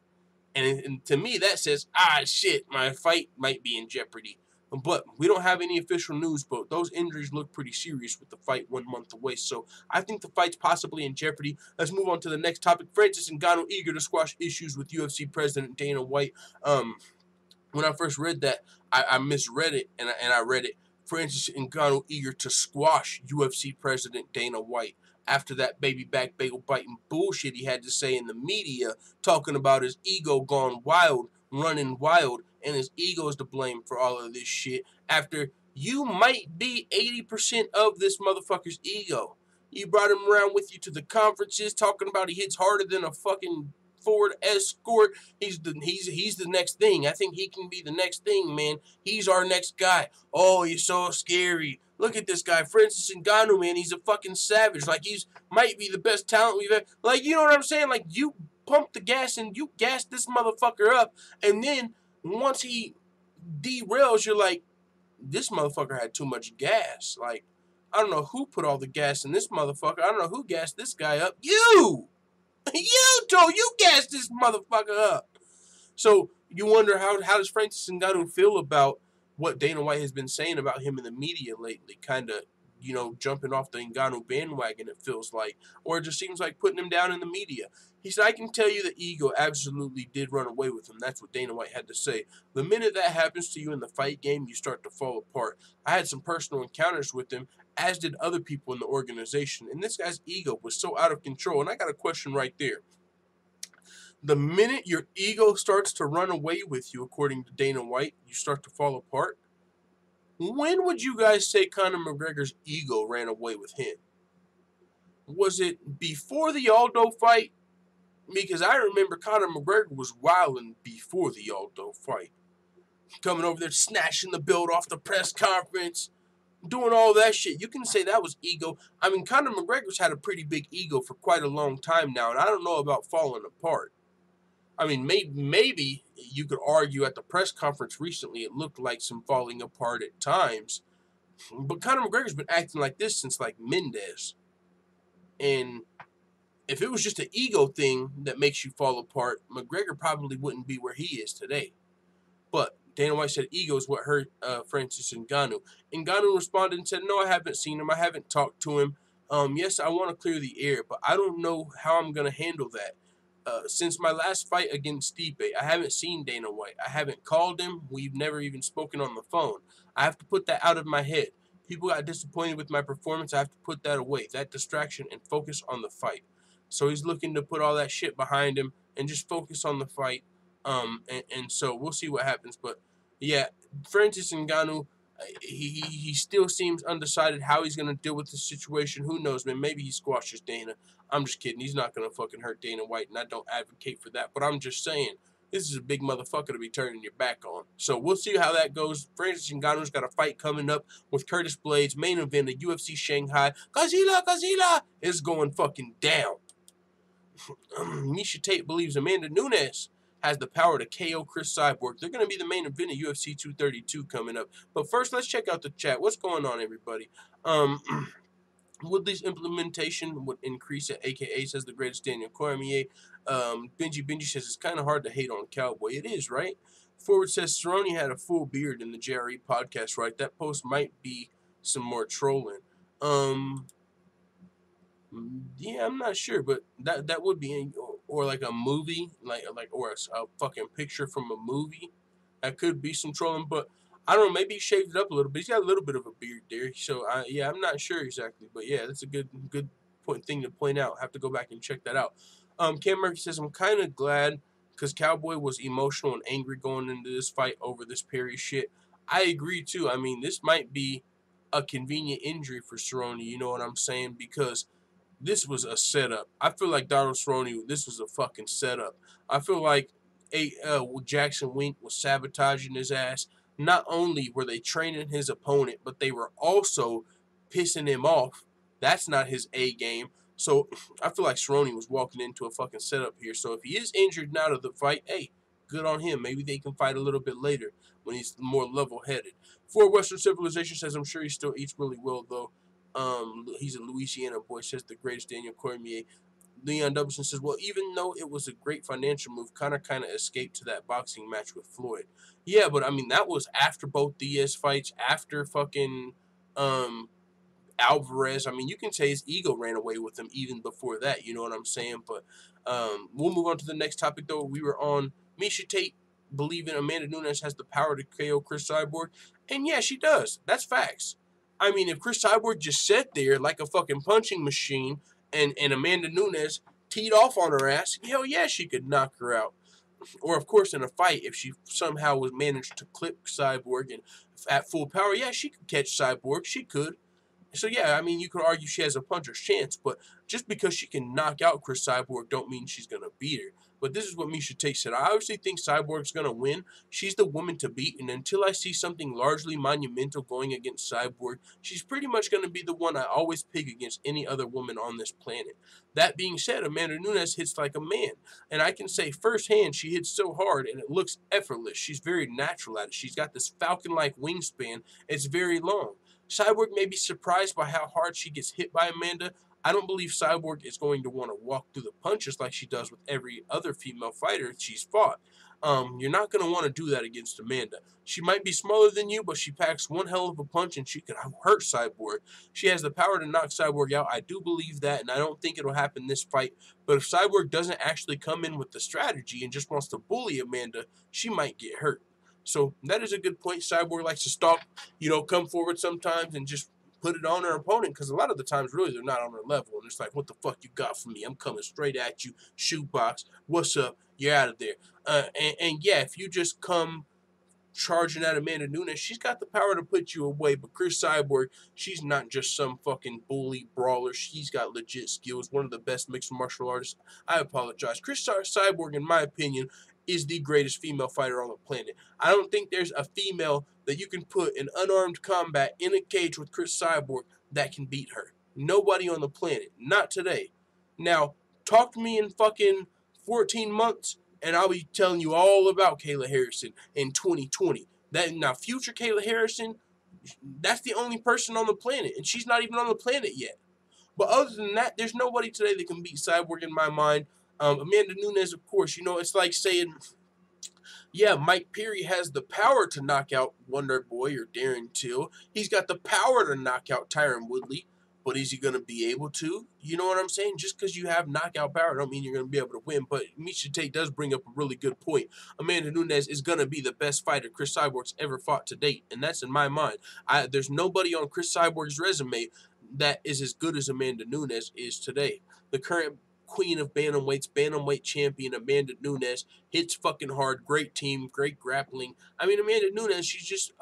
And to me, that says, ah, shit, my fight might be in jeopardy. But we don't have any official news, but those injuries look pretty serious with the fight 1 month away. So I think the fight's possibly in jeopardy. Let's move on to the next topic. Francis Ngannou eager to squash issues with UFC President Dana White. When I first read that, I misread it, and I read it. Francis Ngannou eager to squash UFC President Dana White after that baby back bagel biting bullshit he had to say in the media, talking about his ego gone wild, running wild, and his ego is to blame for all of this shit. After you might be 80% of this motherfucker's ego. You brought him around with you to the conferences, talking about he hits harder than a fucking Ford Escort. He's the next thing. I think he can be the next thing, man. He's our next guy. Oh, he's so scary. Look at this guy, Francis Ngannou, man. He's a fucking savage. Like, he's might be the best talent we've ever. Like, you know what I'm saying? Like, you pump the gas and you gas this motherfucker up, and then once he derails, you're like, this motherfucker had too much gas. Like, I don't know who put all the gas in this motherfucker. I don't know who gassed this guy up. You gassed this motherfucker up. So you wonder how does Francis Ngannou feel about what Dana White has been saying about him in the media lately, kind of, you know, jumping off the Ngannou bandwagon, it feels like, or it just seems like putting him down in the media. He said, I can tell you the ego absolutely did run away with him. That's what Dana White had to say. The minute that happens to you in the fight game, you start to fall apart. I had some personal encounters with him, as did other people in the organization, and this guy's ego was so out of control. And I got a question right there. The minute your ego starts to run away with you, according to Dana White, you start to fall apart. When would you guys say Conor McGregor's ego ran away with him? Was it before the Aldo fight? Because I remember Conor McGregor was wilding before the Aldo fight. Coming over there, snatching the belt off the press conference, doing all that shit. You can say that was ego. I mean, Conor McGregor's had a pretty big ego for quite a long time now, and I don't know about falling apart. I mean, maybe you could argue at the press conference recently it looked like some falling apart at times. But Conor McGregor's been acting like this since, like, Mendez. And if it was just an ego thing that makes you fall apart, McGregor probably wouldn't be where he is today. But Dana White said ego is what hurt Francis Ngannou. Ngannou responded and said, no, I haven't seen him. I haven't talked to him. Yes, I want to clear the air, but I don't know how I'm going to handle that. Since my last fight against Stipe, I haven't seen Dana White. I haven't called him. We've never even spoken on the phone. I have to put that out of my head. People got disappointed with my performance. I have to put that away, that distraction, and focus on the fight. So he's looking to put all that shit behind him and just focus on the fight. And so we'll see what happens. But yeah, Francis Ngannou, he still seems undecided how he's going to deal with the situation. Who knows, man? Maybe he squashes Dana. I'm just kidding. He's not going to fucking hurt Dana White, and I don't advocate for that. But I'm just saying, this is a big motherfucker to be turning your back on. So we'll see how that goes. Francis Ngannou's got a fight coming up with Curtis Blades. Main event of UFC Shanghai. Godzilla is going fucking down. Miesha Tate believes Amanda Nunez has the power to KO Chris Cyborg. They're going to be the main event of UFC 232 coming up. But first, let's check out the chat. What's going on, everybody? Woodley's implementation would increase it. AKA says the greatest Daniel Cormier. Benji says it's kind of hard to hate on Cowboy. It is, right? Forward says Cerrone had a full beard in the JRE podcast, right? That post might be some more trolling. Yeah, I'm not sure, but that would be, or like a movie, or a fucking picture from a movie. That could be some trolling, but I don't know. Maybe he shaved it up a little bit. He's got a little bit of a beard there, so yeah, I'm not sure exactly, but yeah, that's a good thing to point out. I have to go back and check that out. Cam Murphy says I'm kind of glad because Cowboy was emotional and angry going into this fight over this Perry shit. I agree too. I mean, this might be a convenient injury for Cerrone. You know what I'm saying? Because this was a setup. I feel like Donald Cerrone, this was a fucking setup. I feel like Jackson Wink was sabotaging his ass. not only were they training his opponent, but they were also pissing him off. That's not his A game. So I feel like Cerrone was walking into a fucking setup here. So if he is injured now to the fight, hey, good on him. Maybe they can fight a little bit later when he's more level-headed. For Western Civilization says, I'm sure he still eats really well, though. He's a Louisiana boy, says the greatest Daniel Cormier. Leon Doubleson says, well, even though it was a great financial move, Conor kind of escaped to that boxing match with Floyd. Yeah, but I mean, that was after both Diaz fights, after fucking Alvarez. I mean, you can say his ego ran away with him even before that. You know what I'm saying? But we'll move on to the next topic, though. We were on Miesha Tate believing Amanda Nunes has the power to KO Chris Cyborg. And yeah, she does. That's facts. I mean, if Chris Cyborg just sat there like a fucking punching machine and Amanda Nunes teed off on her ass, hell yeah, she could knock her out. Or, of course, in a fight, if she somehow was managed to clip Cyborg and at full power, yeah, she could catch Cyborg. She could. So, yeah, I mean, you could argue she has a puncher's chance, but just because she can knock out Chris Cyborg don't mean she's going to beat her. But this is what Miesha Tate said. I obviously think Cyborg's going to win. She's the woman to beat, and until I see something largely monumental going against Cyborg, she's pretty much going to be the one I always pick against any other woman on this planet. That being said, Amanda Nunes hits like a man, and I can say firsthand she hits so hard, and it looks effortless. She's very natural at it. She's got this falcon-like wingspan. It's very long. Cyborg may be surprised by how hard she gets hit by Amanda. I don't believe Cyborg is going to want to walk through the punches like she does with every other female fighter she's fought. You're not going to want to do that against Amanda. She might be smaller than you, but she packs one hell of a punch and she could hurt Cyborg. She has the power to knock Cyborg out. I do believe that, and I don't think it'll happen this fight. But if Cyborg doesn't actually come in with the strategy and just wants to bully Amanda, she might get hurt. So that is a good point. Cyborg likes to stalk, come forward sometimes and just put it on her opponent, because a lot of the times, really, they're not on her level. And it's like, what the fuck you got for me? I'm coming straight at you. Shootbox. What's up? You're out of there. And yeah, if you just come charging at Amanda Nunes, she's got the power to put you away. But Chris Cyborg, she's not just some fucking bully brawler. She's got legit skills. One of the best mixed martial artists. I apologize. Chris Cyborg, in my opinion, is the greatest female fighter on the planet. I don't think there's a female that you can put in unarmed combat in a cage with Chris Cyborg that can beat her. Nobody on the planet. Not today. Now, talk to me in fucking 14 months, and I'll be telling you all about Kayla Harrison in 2020. Now, future Kayla Harrison, that's the only person on the planet, and she's not even on the planet yet. But other than that, there's nobody today that can beat Cyborg in my mind. Amanda Nunes, of course, it's like saying, yeah, Mike Perry has the power to knock out Wonder Boy or Darren Till. He's got the power to knock out Tyron Woodley, but is he going to be able to? You know what I'm saying? Just because you have knockout power don't mean you're going to be able to win. But Miesha Tate does bring up a really good point. Amanda Nunes is going to be the best fighter Chris Cyborg's ever fought to date, and that's in my mind. There's nobody on Chris Cyborg's resume that is as good as Amanda Nunes is today. The current queen of bantamweights, bantamweight champion Amanda Nunes hits fucking hard. Great team, great grappling. I mean, Amanda Nunes, she's just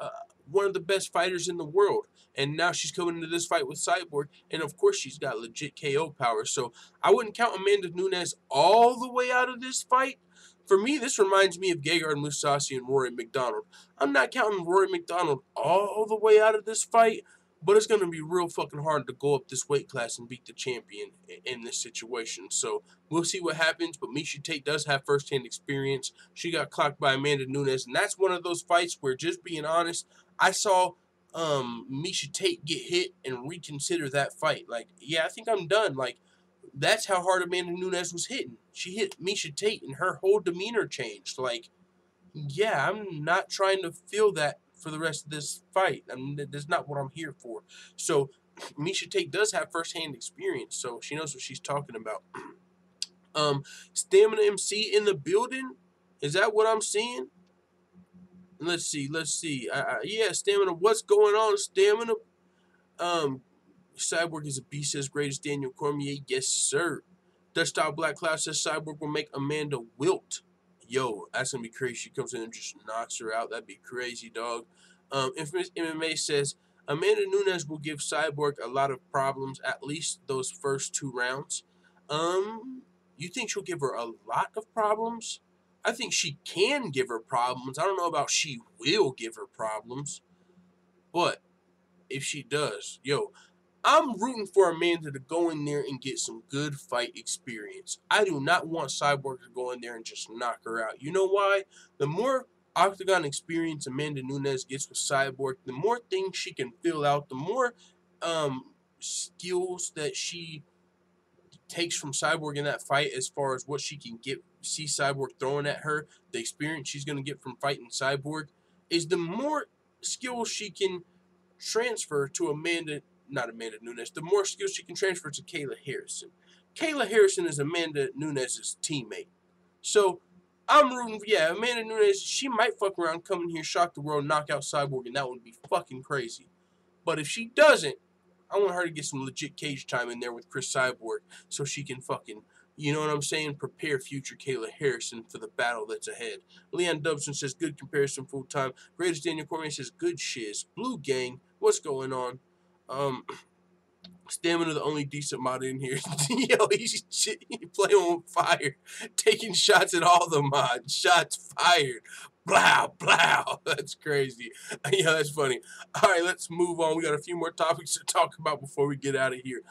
one of the best fighters in the world. And now she's coming into this fight with Cyborg, and of course she's got legit KO power. So I wouldn't count Amanda Nunes all the way out of this fight. For me, this reminds me of Gegard Mousasi and Rory McDonald. I'm not counting Rory McDonald all the way out of this fight, but it's going to be real fucking hard to go up this weight class and beat the champion in this situation. So we'll see what happens. But Miesha Tate does have firsthand experience. She got clocked by Amanda Nunes. And that's one of those fights where, just being honest, I saw Miesha Tate get hit and reconsider that fight. Like, yeah, I think I'm done. Like, that's how hard Amanda Nunes was hitting. She hit Miesha Tate and her whole demeanor changed. Like, yeah, I'm not trying to feel that for the rest of this fight. I mean, that's not what I'm here for. So Miesha Tate does have firsthand experience, so she knows what she's talking about. Stamina MC in the building? Is that what I'm seeing? Let's see. Yeah, Stamina. What's going on, Stamina? Cyborg is a beast, says greatest Daniel Cormier. Yes, sir. Dutch Style Black Cloud says Cyborg will make Amanda wilt. Yo, that's going to be crazy. She comes in and just knocks her out. That'd be crazy, dog. Infamous MMA says, Amanda Nunes will give Cyborg a lot of problems, at least those first 2 rounds. You think she'll give her a lot of problems? I think she can give her problems. I don't know about she will give her problems. But if she does, yo, I'm rooting for Amanda to go in there and get some good fight experience. I do not want Cyborg to go in there and just knock her out. You know why? The more octagon experience Amanda Nunez gets with Cyborg, the more things she can fill out, the more skills that she takes from Cyborg in that fight as far as what she can see Cyborg throwing at her, the experience she's going to get from fighting Cyborg, is the more skills she can transfer to not Amanda Nunez, the more skills she can transfer to Kayla Harrison. Kayla Harrison is Amanda Nunez's teammate. So I'm rooting for, Amanda Nunez, she might fuck around, come in here, shock the world, knock out Cyborg, and that would be fucking crazy. But if she doesn't, I want her to get some legit cage time in there with Chris Cyborg so she can fucking, you know what I'm saying, prepare future Kayla Harrison for the battle that's ahead. Leon Dubson says, good comparison full time. Greatest Daniel Cormier says, good shiz. Blue Gang, what's going on? Stamina, the only decent mod in here. Yo, he's playing on fire, taking shots at all the mods. Shots fired. Blow, blow. That's crazy. Yeah, that's funny. All right, let's move on. We got a few more topics to talk about before we get out of here.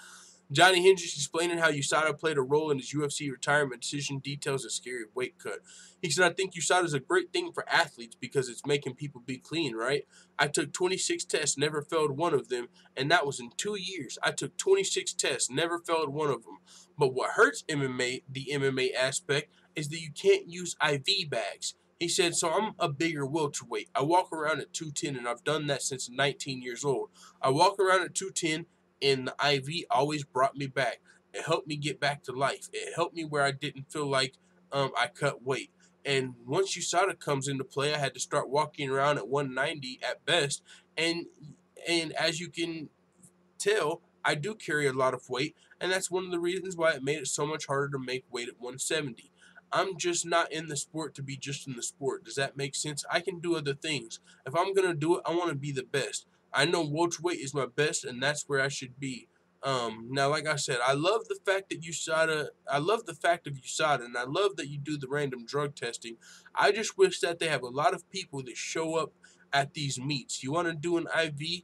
Johny Hendricks explaining how USADA played a role in his UFC retirement decision, details a scary weight cut. He said, I think USADA is a great thing for athletes because it's making people be clean, right? I took 26 tests, never failed one of them, and that was in 2 years. I took 26 tests, never failed one of them. But what hurts MMA, the MMA aspect, is that you can't use IV bags. He said, so I'm a bigger welterweight. I walk around at 210, and I've done that since 19 years old. I walk around at 210, and the IV always brought me back. It helped me get back to life. It helped me where I didn't feel like I cut weight. And once USADA comes into play, I had to start walking around at 190 at best. And as you can tell, I do carry a lot of weight, and that's one of the reasons why it made it so much harder to make weight at 170. I'm just not in the sport to be just in the sport. Does that make sense? I can do other things. If I'm going to do it, I want to be the best. I know welterweight is my best, and that's where I should be. Now, like I said, I love the fact that USADA, I love the fact of USADA, and I love that you do the random drug testing. I just wish that they have a lot of people that show up at these meets. You want to do an IV,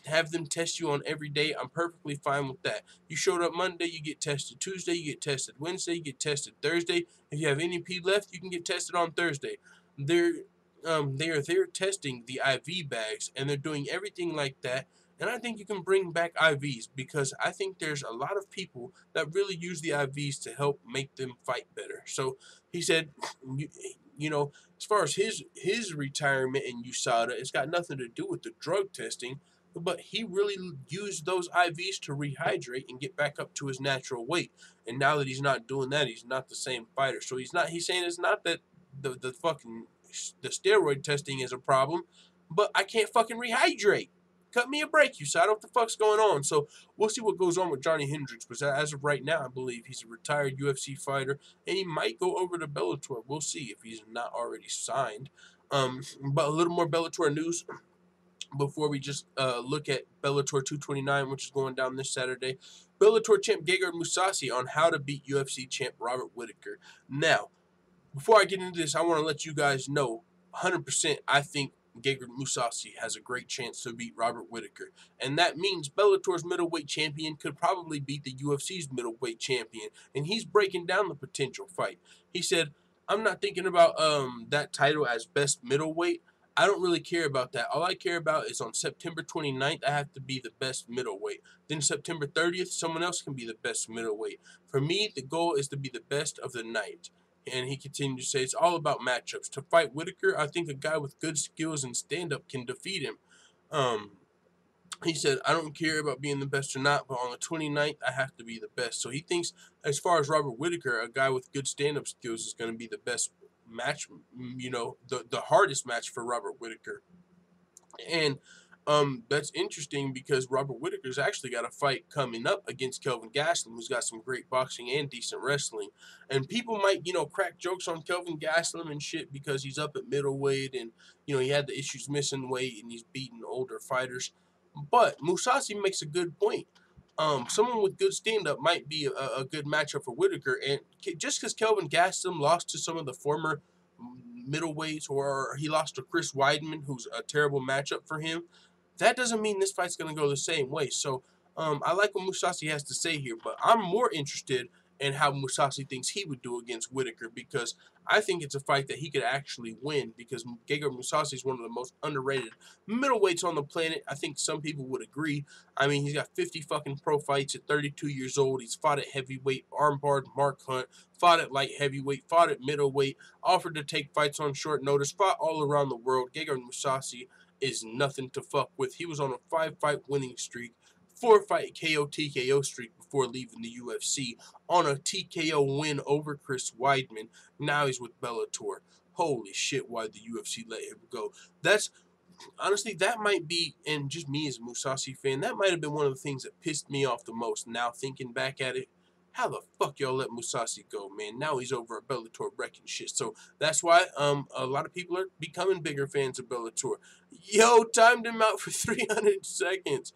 have them test you on every day. I'm perfectly fine with that. You showed up Monday, you get tested. Tuesday, you get tested. Wednesday, you get tested. Thursday, if you have any P left, you can get tested on Thursday. They are there testing the IV bags, and they're doing everything like that. And I think you can bring back IVs because I think there's a lot of people that really use the IVs to help make them fight better. So he said, you know, as far as his retirement in USADA, it's got nothing to do with the drug testing, but he really used those IVs to rehydrate and get back up to his natural weight. And now that he's not doing that, he's not the same fighter. So he's saying it's not that the steroid testing is a problem, but I can't fucking rehydrate. Cut me a break, USADA. What the fuck's going on? So we'll see what goes on with Johnny Hendricks. But as of right now, I believe he's a retired UFC fighter, and he might go over to Bellator. We'll see if he's not already signed. But a little more Bellator news before we just look at Bellator 229, which is going down this Saturday. Bellator champ Gegard Mousasi on how to beat UFC champ Robert Whittaker. Now, before I get into this, I want to let you guys know 100% I think Gegard Mousasi has a great chance to beat Robert Whittaker. And that means Bellator's middleweight champion could probably beat the UFC's middleweight champion. And he's breaking down the potential fight. He said, I'm not thinking about that title as best middleweight. I don't really care about that. All I care about is on September 29th, I have to be the best middleweight. Then September 30th, someone else can be the best middleweight. For me, the goal is to be the best of the night. And he continued to say, it's all about matchups. To fight Whittaker, I think a guy with good skills and stand-up can defeat him. He said, I don't care about being the best or not, but on the 29th, I have to be the best. So he thinks, as far as Robert Whittaker, a guy with good stand-up skills is going to be the best match, you know, the hardest match for Robert Whittaker. And that's interesting because Robert Whittaker's actually got a fight coming up against Kelvin Gastelum, who's got some great boxing and decent wrestling. And people might, you know, crack jokes on Kelvin Gastelum and shit because he's up at middleweight and, you know, he had the issues missing weight and he's beating older fighters. But Mousasi makes a good point. Someone with good stand-up might be a good matchup for Whittaker. And just because Kelvin Gastelum lost to some of the former middleweights, or he lost to Chris Weidman, who's a terrible matchup for him, that doesn't mean this fight's going to go the same way. So I like what Mousasi has to say here, but I'm more interested in how Mousasi thinks he would do against Whittaker, because I think it's a fight that he could actually win, because Gegard Mousasi is one of the most underrated middleweights on the planet. I think some people would agree. I mean, he's got 50 fucking pro fights at 32 years old. He's fought at heavyweight, armbarred Mark Hunt, fought at light heavyweight, fought at middleweight, offered to take fights on short notice, fought all around the world. Gegard Mousasi is nothing to fuck with. He was on a 5-fight winning streak, 4-fight KO TKO streak before leaving the UFC, on a TKO win over Chris Weidman. Now he's with Bellator. Holy shit, why'd the UFC let him go? That's, honestly, that might be, and just me as a Mousasi fan, that might have been one of the things that pissed me off the most. Now thinking back at it, how the fuck y'all let Mousasi go, man? Now he's over at Bellator wrecking shit. So that's why a lot of people are becoming bigger fans of Bellator. Yo, timed him out for 300 seconds.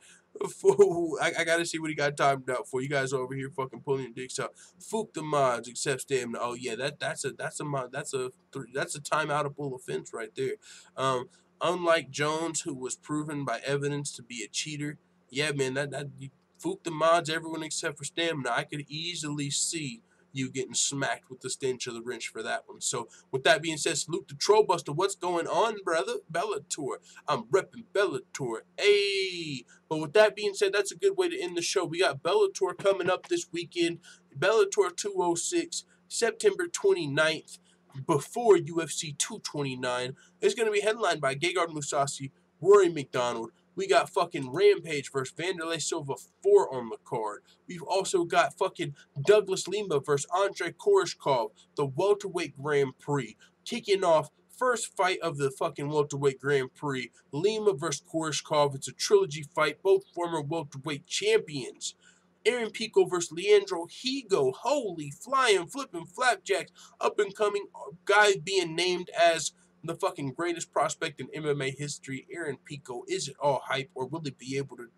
I gotta see what he got timed out for. You guys are over here fucking pulling your dicks out. Fook the mods, except stamina. Oh yeah, that's a timeoutable offense right there. Unlike Jones, who was proven by evidence to be a cheater. Yeah, man, you fook the mods, everyone except for stamina. I could easily see you getting smacked with the stench of the wrench for that one. So with that being said, salute to Trollbuster. What's going on, brother? Bellator. I'm repping Bellator. Hey. But with that being said, that's a good way to end the show. We got Bellator coming up this weekend. Bellator 206, September 29th, before UFC 229. It's going to be headlined by Gegard Mousasi, Rory McDonald. We got fucking Rampage versus Vanderlei Silva 4 on the card. We've also got fucking Douglas Lima versus Andrei Koreshkov, the welterweight Grand Prix. Kicking off first fight of the fucking welterweight Grand Prix, Lima versus Koreshkov. It's a trilogy fight, both former welterweight champions. Aaron Pico versus Leandro Higo. Holy flying, flipping flapjacks. Up and coming guy being named as the fucking greatest prospect in MMA history. Aaron Pico. Is it all hype, or will he be able to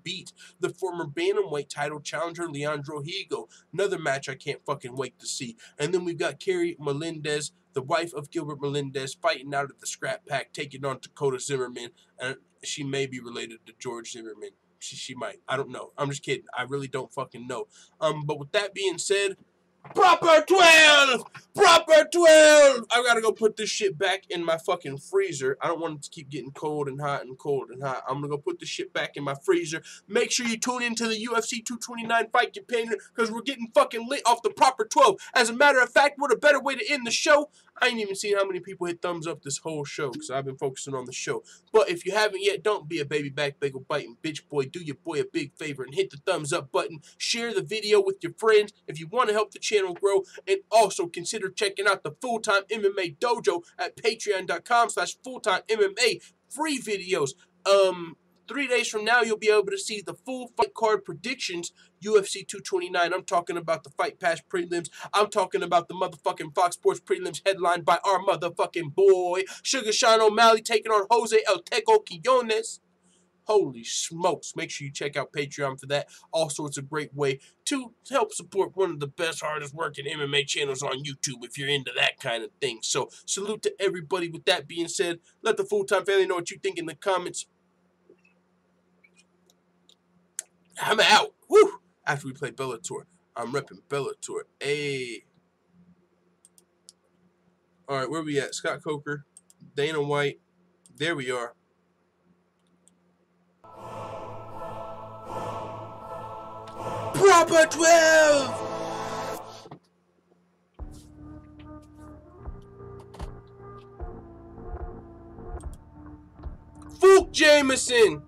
beat the former bantamweight title challenger Leandro Higo? Another match I can't fucking wait to see. And then we've got Carrie Melendez, the wife of Gilbert Melendez, fighting out at the scrap pack, taking on Dakota Zimmerman. And she may be related to George Zimmerman. She might. I don't know. I'm just kidding. I really don't fucking know. But with that being said, Proper 12! Proper 12! I gotta go put this shit back in my fucking freezer. I don't want it to keep getting cold and hot and cold and hot. I'm gonna go put this shit back in my freezer. Make sure you tune into the UFC 229 fight companion, because we're getting fucking lit off the Proper 12. As a matter of fact, what a better way to end the show. I ain't even seen how many people hit thumbs up this whole show, because I've been focusing on the show. But if you haven't yet, don't be a baby back bagel biting bitch boy. Do your boy a big favor and hit the thumbs up button. Share the video with your friends if you want to help the channel grow. And also consider checking out the Full-Time MMA Dojo at patreon.com/fulltimemma. Free videos. 3 days from now, you'll be able to see the full fight card predictions, UFC 229. I'm talking about the Fight Pass prelims. I'm talking about the motherfucking Fox Sports prelims headlined by our motherfucking boy, Sugar Sean O'Malley, taking on Jose El Teco Quinones. Holy smokes. Make sure you check out Patreon for that. Also, it's a great way to help support one of the best, hardest working MMA channels on YouTube if you're into that kind of thing. So, salute to everybody. With that being said, let the Full-Time family know what you think in the comments. I'm out. Woo! After we play Bellator. I'm repping Bellator. Hey. Alright, where we at? Scott Coker, Dana White. There we are. Proper 12! Fook Jameson!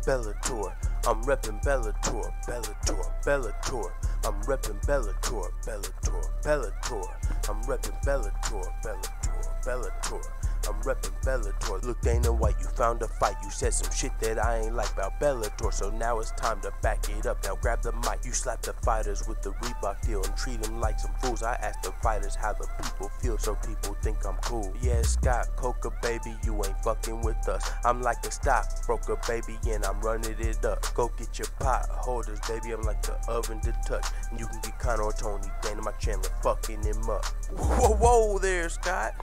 Bellator, I'm reppin' Bellator, Bellator, Bellator. I'm reppin' Bellator, Bellator, Bellator. I'm reppin' Bellator, Bellator, Bellator. I'm reppin' Bellator. Look, Dana White, you found a fight. You said some shit that I ain't like about Bellator, so now it's time to back it up. Now grab the mic. You slap the fighters with the Reebok deal and treat them like some fools. I ask the fighters how the people feel, so people think I'm cool. Yeah, Scott Coker, baby, you ain't fucking with us. I'm like a stockbroker, baby, and I'm running it up. Go get your pot holders, baby, I'm like the oven to touch. And you can get Conor or Tony, Dana my Chandler, fucking him up. Whoa, whoa there, Scott.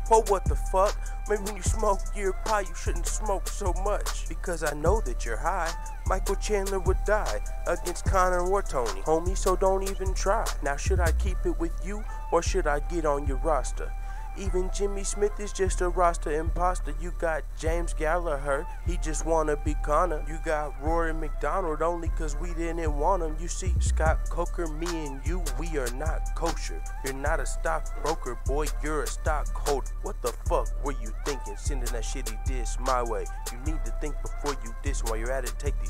Whoa, what the fuck? Maybe when you smoke your pot, you shouldn't smoke so much. Because I know that you're high. Michael Chandler would die against Conor or Tony. Homie, so don't even try. Now, should I keep it with you, or should I get on your roster? Even Jimmy Smith is just a roster imposter. You got James Gallagher, he just wanna be Conor. You got Rory McDonald only cause we didn't want him. You see, Scott Coker, me and you, we are not kosher. You're not a stockbroker, boy, you're a stockholder. What the fuck were you thinking, sending that shitty diss my way? You need to think before you diss. While you're at it, take these